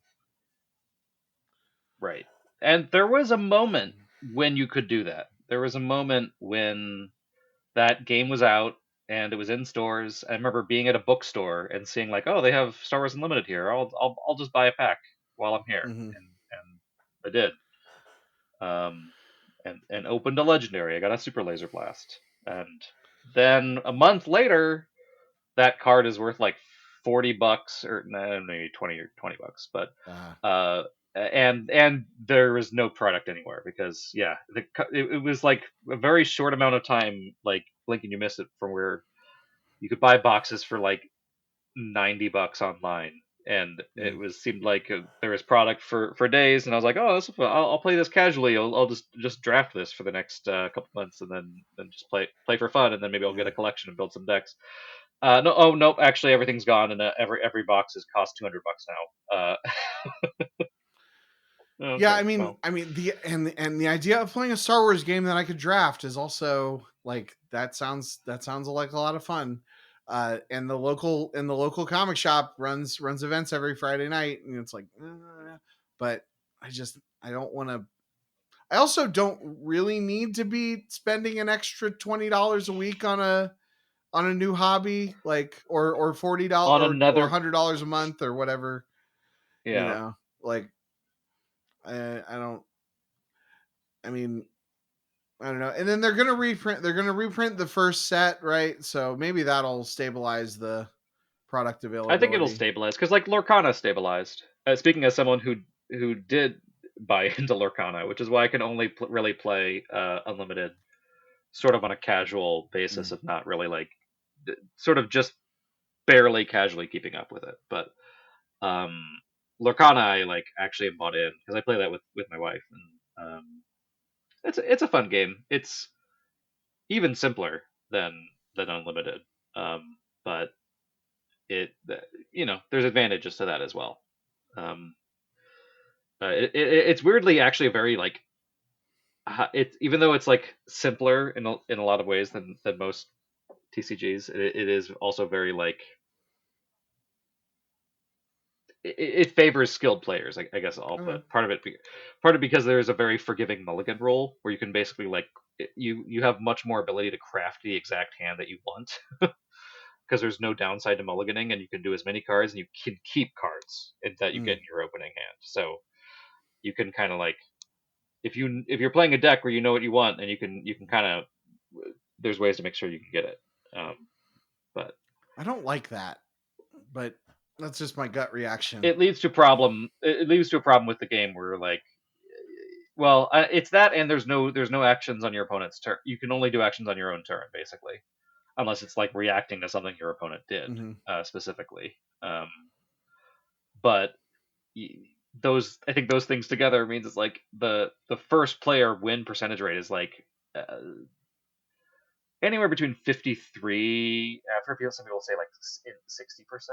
right. And there was a moment when you could do that. There was a moment when that game was out and it was in stores. I remember being at a bookstore and seeing like, oh, they have Star Wars Unlimited here. I'll just buy a pack while I'm here, Mm-hmm. and I did. And opened a legendary. I got a super laser blast, and then a month later, that card is worth like $40 or maybe 20 or $20, but Uh, uh, and there was no product anywhere because yeah, it was like a very short amount of time, like blink and you miss it, from where you could buy boxes for like $90 online, and it mm, was seemed like there was product for days, and I was like, oh, this is fun. I'll play this casually. I'll just draft this for the next couple months, and then just play for fun, and then maybe I'll get yeah. a collection and build some decks. No, oh nope, actually everything's gone, and every box is cost $200 now. Yeah, Okay, well, the idea of playing a Star Wars game that I could draft is also, like, that sounds like a lot of fun. And the local comic shop runs events every Friday night, and it's like, but I don't want to. I also don't really need to be spending an extra $20 a week on a new hobby, like, or on $40 or another, $100 a month or whatever. yeah, Like, I don't. I mean, I don't know. And then they're gonna reprint the first set, right? So maybe that'll stabilize the product I think it'll availability. stabilize because like Lorcana stabilized. Speaking as someone who did buy into Lorcana, which is why I can only really play Unlimited sort of on a casual basis Mm. of not really like sort of just barely casually keeping up with it. But um, Lorcana, I like actually bought in because I play that with my wife, and it's a fun game. It's even simpler than Unlimited, but it there's advantages to that as well. Um, it's weirdly actually a very like it's even though it's like simpler in a lot of ways than most TCGs, it is also very like it favors skilled players. I guess I'll Okay. put part of it because there is a very forgiving mulligan rule where you can basically like you have much more ability to craft the exact hand that you want because there's no downside to mulliganing, and you can do as many cards and you can keep cards that you get Mm. in your opening hand. So you can kind of like if you're playing a deck where you know what you want, and you can kind of there's ways to make sure you can get it. Um, but I don't like that, but that's just my gut reaction. it leads to problem. It leads to a problem with the game where like, well, it's that, and there's no actions on your opponent's turn. You can only do actions on your own turn, basically, unless it's like reacting to something your opponent did Hmm. specifically. Um, but those I think those things together means it's like the first player win percentage rate is like uh, anywhere between 53. I've heard some people say like 60%.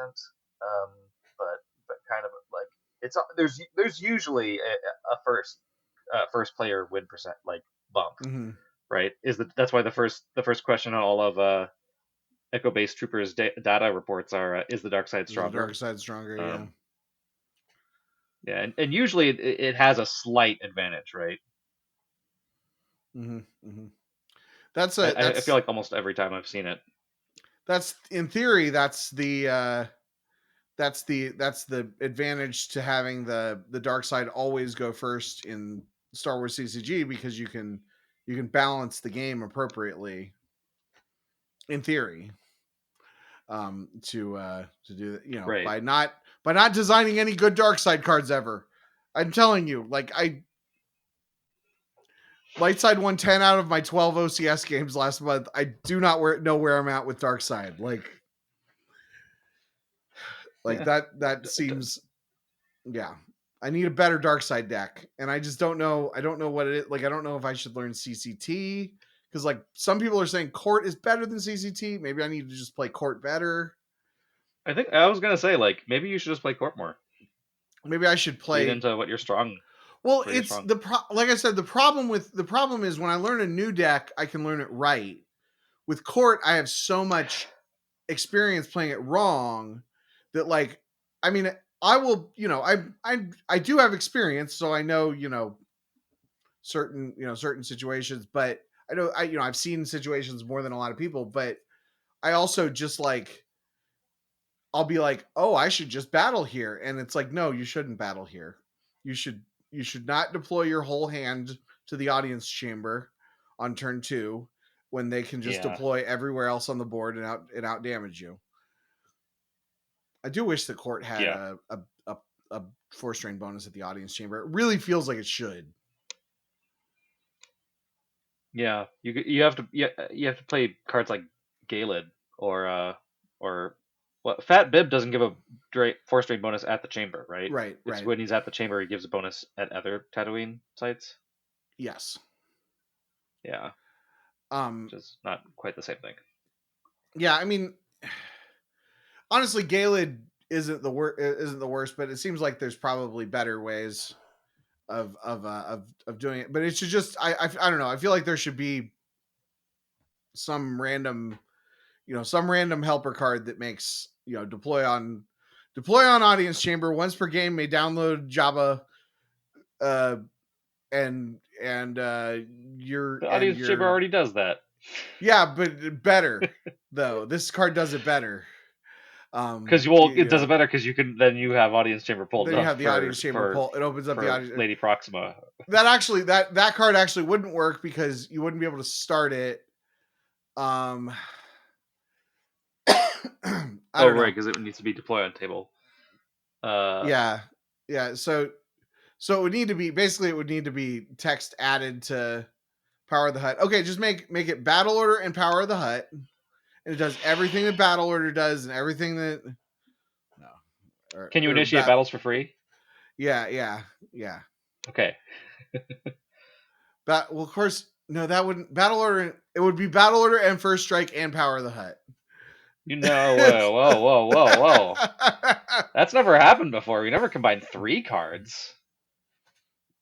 Um, but kind of like it's there's usually a first player win percent like bump, Mm-hmm. right? That's why the first question on all of Echo Base Troopers data reports are is the dark side Is the dark stronger? side stronger? Yeah. Um, yeah, and usually it has a slight advantage, right? Mm-hmm. Mm-hmm. That's I feel like almost every time I've seen it. That's in theory. That's the advantage to having the dark side always go first in Star Wars CCG, because you can balance the game appropriately in theory, to do that, Right. by not designing any good dark side cards ever. I'm telling you, like, light side won 10 out of my 12 OCS games last month. I do not know where I'm at with dark side. Like Yeah. that seems, yeah. I need a better dark side deck, and I just don't know. I don't know what it is. Like, I don't know if I should learn CCT, because like some people are saying Court is better than CCT. Maybe I need to just play Court better. I think I was gonna say like maybe you should just play Court more. Maybe I should Lean play. into what you're strong. Well, Where you're it's strong. like I said, the problem is when I learn a new deck, I can learn it right. With Court, I have so much experience playing it wrong that, like, I mean, I will, I do have experience, so I know, certain situations, but I know I've seen situations more than a lot of people, but I also just like, I'll be like, oh, I should just battle here, and it's like, no, you shouldn't battle here. You should not deploy your whole hand to the audience chamber on turn 2 when they can just Yeah. deploy everywhere else on the board and out damage you. I do wish the Court had Yeah. a force strain bonus at the audience chamber. It really feels like it should. Yeah. You have to play cards like Galed or what Fat Bib doesn't give a force drain bonus at the chamber, right? Right, It's right. when he's at the chamber he gives a bonus at other Tatooine sites. Yes. Yeah. Which is not quite the same thing. Yeah, I mean, honestly, Galed isn't the worst, but it seems like there's probably better ways of doing it. But it should just, I don't know. I feel like there should be some random helper card that makes, deploy on audience chamber once per game, may download Jabba, and The audience chamber already does that. Yeah, but better though. This card does it better. Because it does it better because you have audience chamber pulled. Then you have the audience chamber pull. It opens up the audience. Lady Proxima. That card actually wouldn't work because you wouldn't be able to start it. I don't know. Right, because it needs to be deployed on table. Yeah. So it would need to be text added to Power of the Hut. Okay, just make it battle order and Power of the Hut, and it does everything that battle order does and everything that. No. Can you initiate battles for free? Yeah. Okay. Well, of course, no, that wouldn't battle order. It would be battle order and first strike and Power of the Hut. Whoa. That's never happened before. We never combined 3 cards.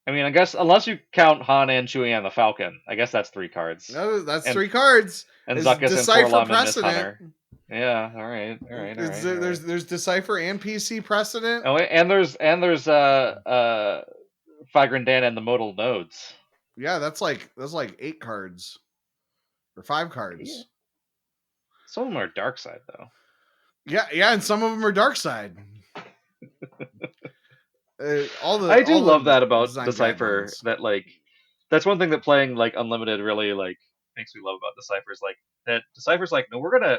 I mean, I guess unless you count Han and Chewie and the Falcon, I guess that's 3 cards. No, that's 3 cards. And Zuckuss and Forlum and Miss Hunter. Yeah, all right. There's Decipher and PC precedent. Oh, and there's Fagran Dan and the modal nodes. Yeah, that's like 8 cards or 5 cards. Yeah. Some of them are dark side though. Yeah, and some of them are dark side. I do love that about Decipher. That like, that's one thing that playing like Unlimited really like makes me love about Decipher is like that. Decipher's like, no, we're gonna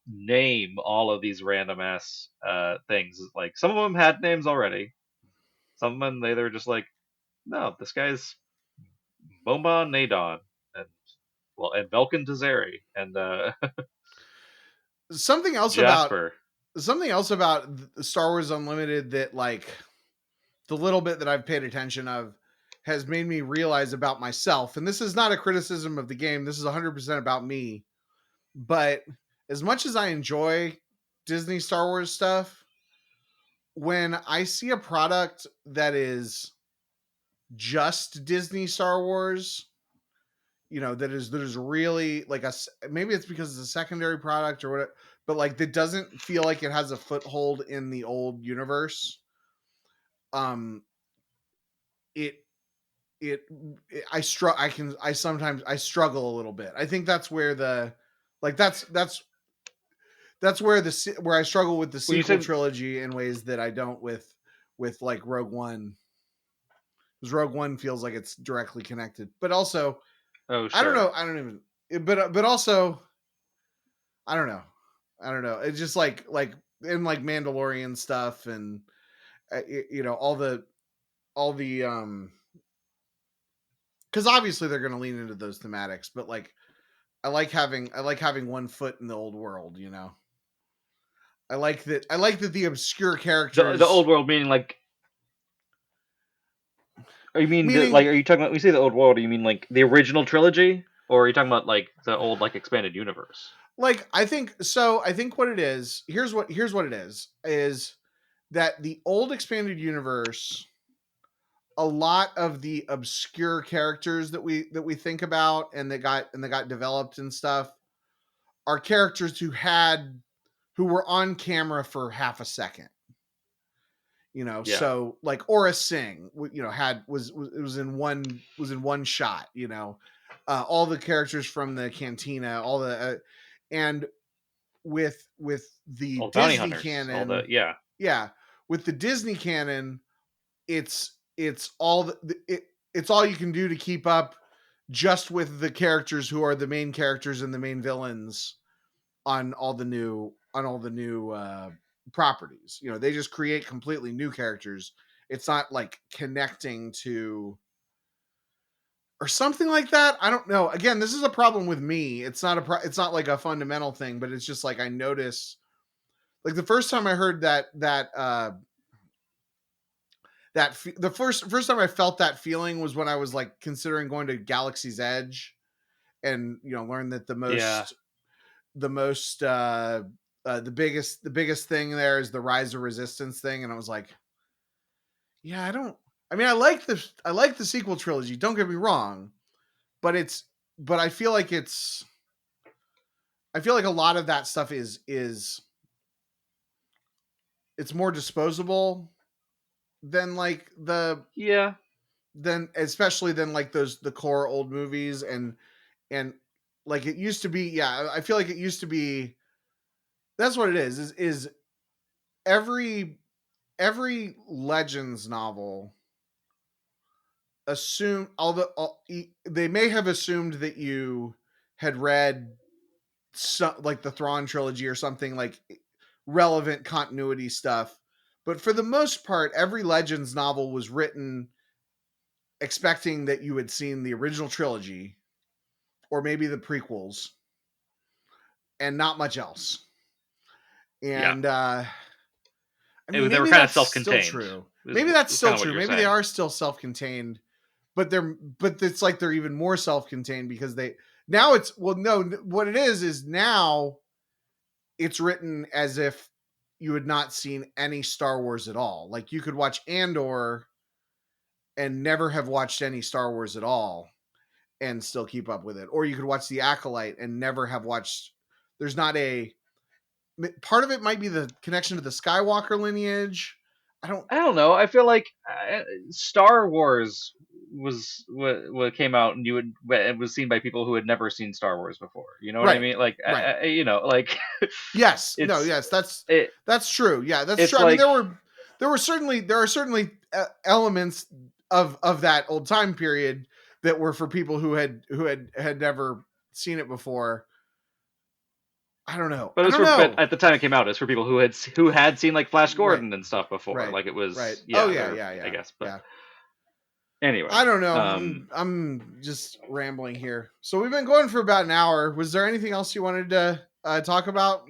name all of these random ass things. Like some of them had names already. Some of them they were just like, no, this guy's Bomba Nadon and Velkin Tazeri and something else Jasper. about Star Wars Unlimited that, like, the little bit that I've paid attention of has made me realize about myself, and this is not a criticism of the game, this is 100% about me, but as much as I enjoy Disney Star Wars stuff, when I see a product that is just Disney Star Wars, that is really like maybe it's because it's a secondary product or whatever, but like that doesn't feel like it has a foothold in the old universe. Um, it it, I sometimes I struggle a little bit. I think that's where the like that's where I struggle with the When you sequel said, trilogy in ways that I don't with like Rogue One, because Rogue One feels like it's directly connected, but also oh I don't sure, know, I don't even, but also I don't know, It's just like in like Mandalorian stuff and all the because obviously they're going to lean into those thematics, but like I like having one foot in the old world. I like that the obscure the old characters, world meaning like. Are you mean meaning are you talking about when you say the old world? Do you mean like the original trilogy, or are you talking about like the old like expanded universe? like I think what it is, here's what it is that the old expanded universe, a lot of the obscure characters that we think about and that got developed and stuff are characters who were on camera for half a second. Yeah, So like Aura Singh, had was in one shot. All the characters from the cantina, all the and with the all the bounty Disney hunters, all the canon, yeah, yeah, with the Disney canon, it's all it's all you can do to keep up just with the characters who are the main characters and the main villains on all the new properties. They just create completely new characters. It's not like connecting to or something like that. I don't know. Again, this is a problem with me. It's not like a fundamental thing, but it's just like I notice, like the first time I heard the first time I felt that feeling was when I was like considering going to Galaxy's Edge, and learned that the yeah. most the most the biggest thing there is the Rise of Resistance thing, and I was like, yeah, I mean, I like the sequel trilogy, don't get me wrong, but I feel like a lot of that stuff is it's more disposable than like Yeah, especially than like the core old movies, and like it used to be. Yeah, I feel like it used to be. That's what it is every Legends novel assume they may have assumed that you had read like the Thrawn trilogy or something like relevant continuity stuff, but for the most part every Legends novel was written expecting that you had seen the original trilogy or maybe the prequels and not much else. yeah. And I mean, They were maybe kind of that's still self-contained. true. Is Maybe that's is still kind of what true. you're Maybe they saying. are still self-contained, but it's like they're even more self-contained because they now it's well no what it is now it's written as if you had not seen any Star Wars at all. Like you could watch Andor and never have watched any Star Wars at all and still keep up with it, or you could watch The Acolyte and never have watched. There's not a part of it might be the connection to the Skywalker lineage. I don't. I don't know. I feel like Star Wars was what came out, and it was seen by people who had never seen Star Wars before. You know what I Right. mean? Like, Right. like Yes. No. it's Yes. That's it. that's true. Yeah. That's It's true. I mean, like, there are certainly elements of that old time period that were for people who had never seen it before. I don't know. but I it's don't for but know. at the time it came out, it's for people who had seen like Flash Right. Gordon and stuff before. Right. Like it Right. was, Oh yeah, yeah. they're, Yeah. I Yeah. guess. But Yeah. anyway, I don't know. I'm just rambling here. So we've been going for about an hour. Was there anything else you wanted to talk about?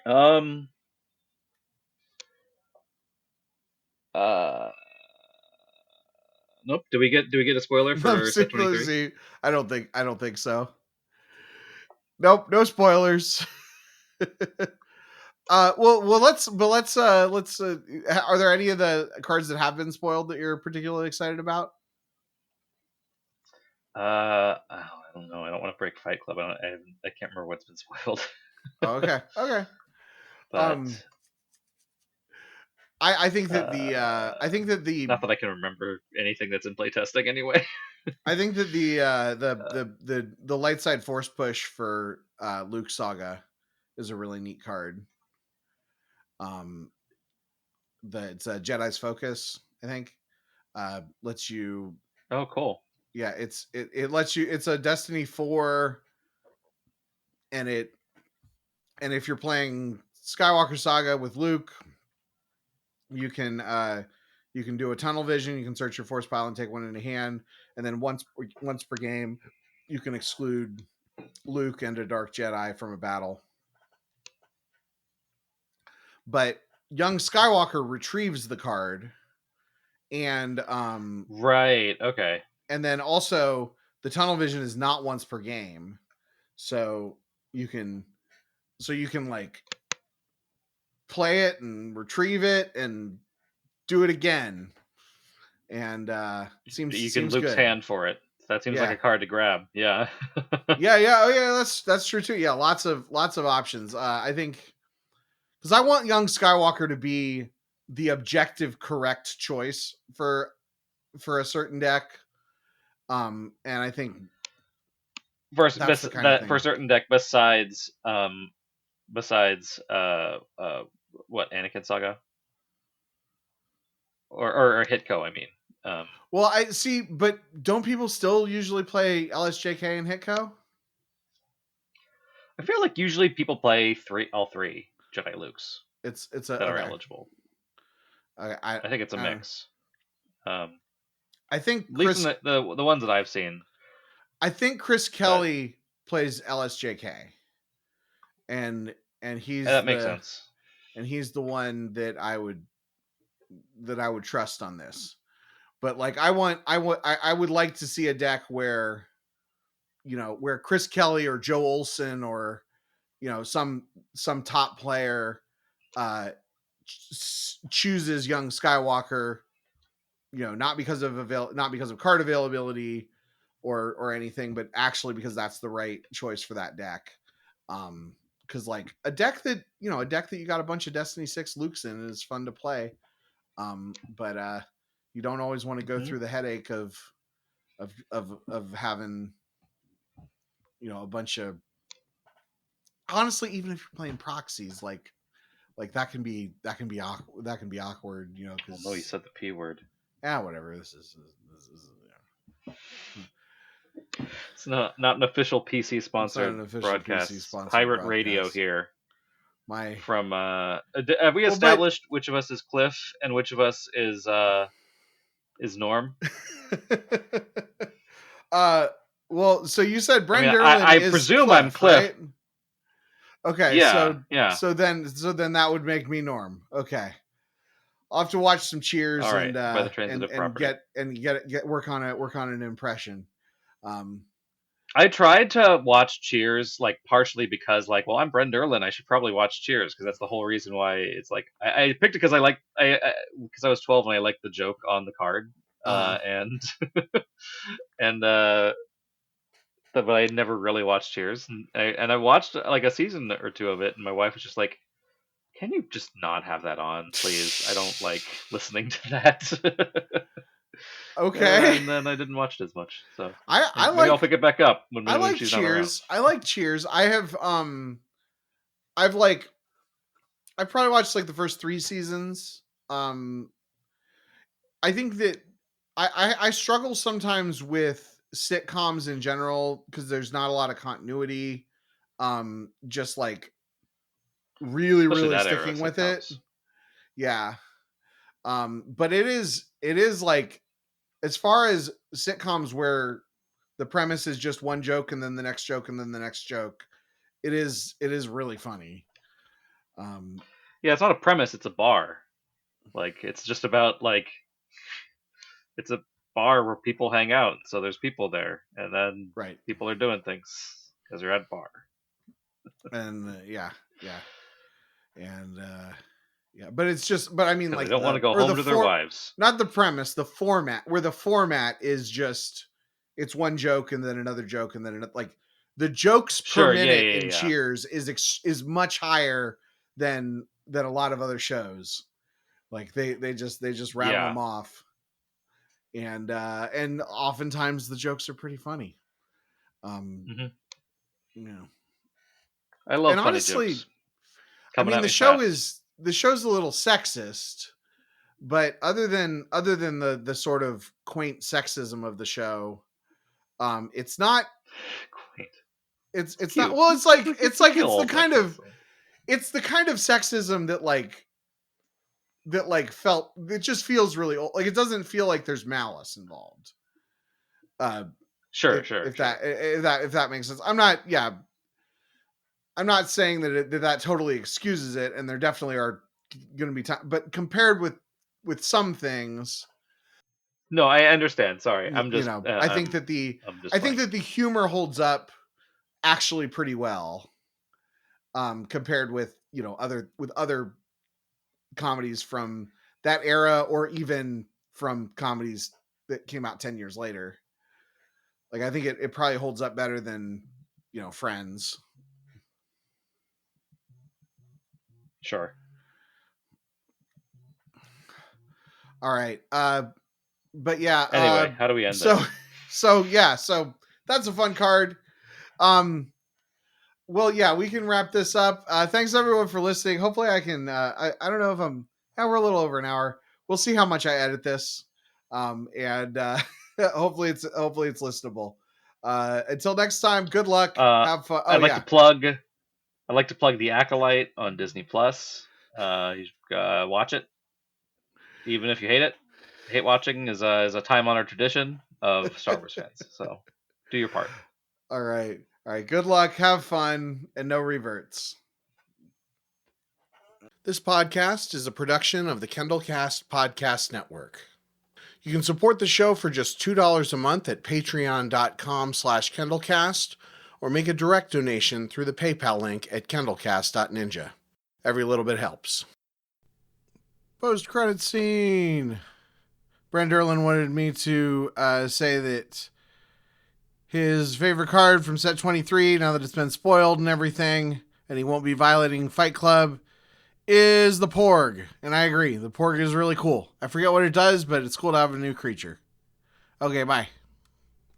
um, uh, Nope. Do we get a spoiler for set 23? See, I don't think so. Nope, no spoilers. Let's are there any of the cards that have been spoiled that you're particularly excited about? I don't know. I don't want to break Fight Club. I can't remember what's been spoiled. Oh, okay. But I think that not that I can remember anything that's in playtesting anyway. I think that the light side force push for Luke Saga is a really neat card. It's a Jedi's Focus, I think. Lets you. Oh, cool. Yeah, it lets you. It's a Destiny 4, and if you're playing Skywalker Saga with Luke, you can do a tunnel vision. You can search your force pile and take one in a hand, and then once per game, you can exclude Luke and a Dark Jedi from a battle. But young Skywalker retrieves the card, and right, okay. And then also the tunnel vision is not once per game, so you can like play it and retrieve it and do it again, and seems Luke's good. hand for it. That seems like a card to grab. Yeah. yeah. Oh yeah, that's true too. Yeah, lots of options. I think because I want young Skywalker to be the objective correct choice for a certain deck. And I think for a certain deck besides what, Anakin Saga or Hitco, I mean. Well, I see, but don't people still usually play LSJK and Hitco? I feel like usually people play all three Jedi Lukes. It's that are eligible. I think it's a mix. I think at least in the ones that I've seen. I think Chris Kelly plays LSJK, and he's that makes sense. And he's the one that I would trust on this. But like I would like to see a deck where, where Chris Kelly or Joe Olsen or some top player chooses young Skywalker, not because of card availability or anything, but actually because that's the right choice for that deck. Because like a deck that you got a bunch of Destiny 6 Lukes in is fun to play, but you don't always want to go through the headache of having a bunch of, honestly, even if you're playing proxies, like that can be awkward, because you said the P word. Yeah, whatever. This is it's not an official PC sponsored broadcast. Pirate Radio here. From have we established which of us is Cliff and which of us is Norm? Well, so you said Bren Derlin I presume Cliff, I'm Cliff. right? Okay, yeah. So then that would make me Norm. Okay, I'll have to watch some Cheers and by the transitive property. get work on an impression. I tried to watch Cheers, like partially because, like, well, I'm Bren Derlin, I should probably watch Cheers, because that's the whole reason why. It's like I picked it because because I was 12 and I liked the joke on the card, and but I never really watched Cheers, and I watched like a season or two of it, and my wife was just like, "Can you just not have that on, please? I don't like listening to that." Okay. And then I didn't watch it as much, so I'll pick it back up when she's Cheers. not around. I like Cheers. I have I've probably watched like the first 3 seasons. I think that I struggle sometimes with sitcoms in general because there's not a lot of continuity. Just like really sticking with it. Yeah. But it is like, as far as sitcoms where the premise is just one joke and then the next joke and then the next joke, it is really funny. Yeah, it's not a premise, it's a bar. Like, it's just about, like, it's bar where people hang out, so there's people there, and then Right. people are doing things because they're at a bar. And yeah. And yeah, but it's just, but I mean, 'Cause like they don't want to go or home to their wives. not the premise, the format, where the format is just, it's one joke and then another joke and then like the jokes per Sure, minute yeah. in Cheers is much higher than a lot of other shows. Like they just rattle Yeah. them off, and oftentimes the jokes are pretty funny. Mhm. You know, I love and funny honestly, jokes I coming mean, at me fast. the show's a little sexist, but other than the sort of quaint sexism of the show, it's not. Quaint. It's cute. not. Well, it's like it's the Feel kind of sexism. sexism that felt, it just feels really old. Like it doesn't feel like there's malice involved. Sure. If that makes sense. I'm not saying that that totally excuses it, and there definitely are going to be time, but compared with some things, No, I understand. Sorry, I'm you just. know, I think that I'm just playing. the humor holds up actually pretty well, compared with, you know, other comedies from that era, or even from comedies that came out 10 years later. Like I think it probably holds up better than, you know, Friends. Sure. All right. But yeah. Anyway, how do we end so this? so that's a fun card. Well, yeah, we can wrap this up. Thanks everyone for listening. Hopefully I can, I don't know if we're a little over an hour. We'll see how much I edit this. And hopefully it's listenable. Until next time, good luck. Have fun. I'd like to plug. I'd like to plug The Acolyte on Disney Plus. You should, watch it, even if you hate it. Hate watching is a time honored tradition of Star Wars fans. So do your part. All right. Good luck. Have fun, and no reverts. This podcast is a production of the KendallCast Podcast Network. You can support the show for just $2 a month at patreon.com/KendallCast, or make a direct donation through the PayPal link at kendallcast.ninja. Every little bit helps. Post-credit scene. Bren Derlin wanted me to say that his favorite card from set 23, now that it's been spoiled and everything, and he won't be violating Fight Club, is the Porg. And I agree. The Porg is really cool. I forget what it does, but it's cool to have a new creature. Okay, bye.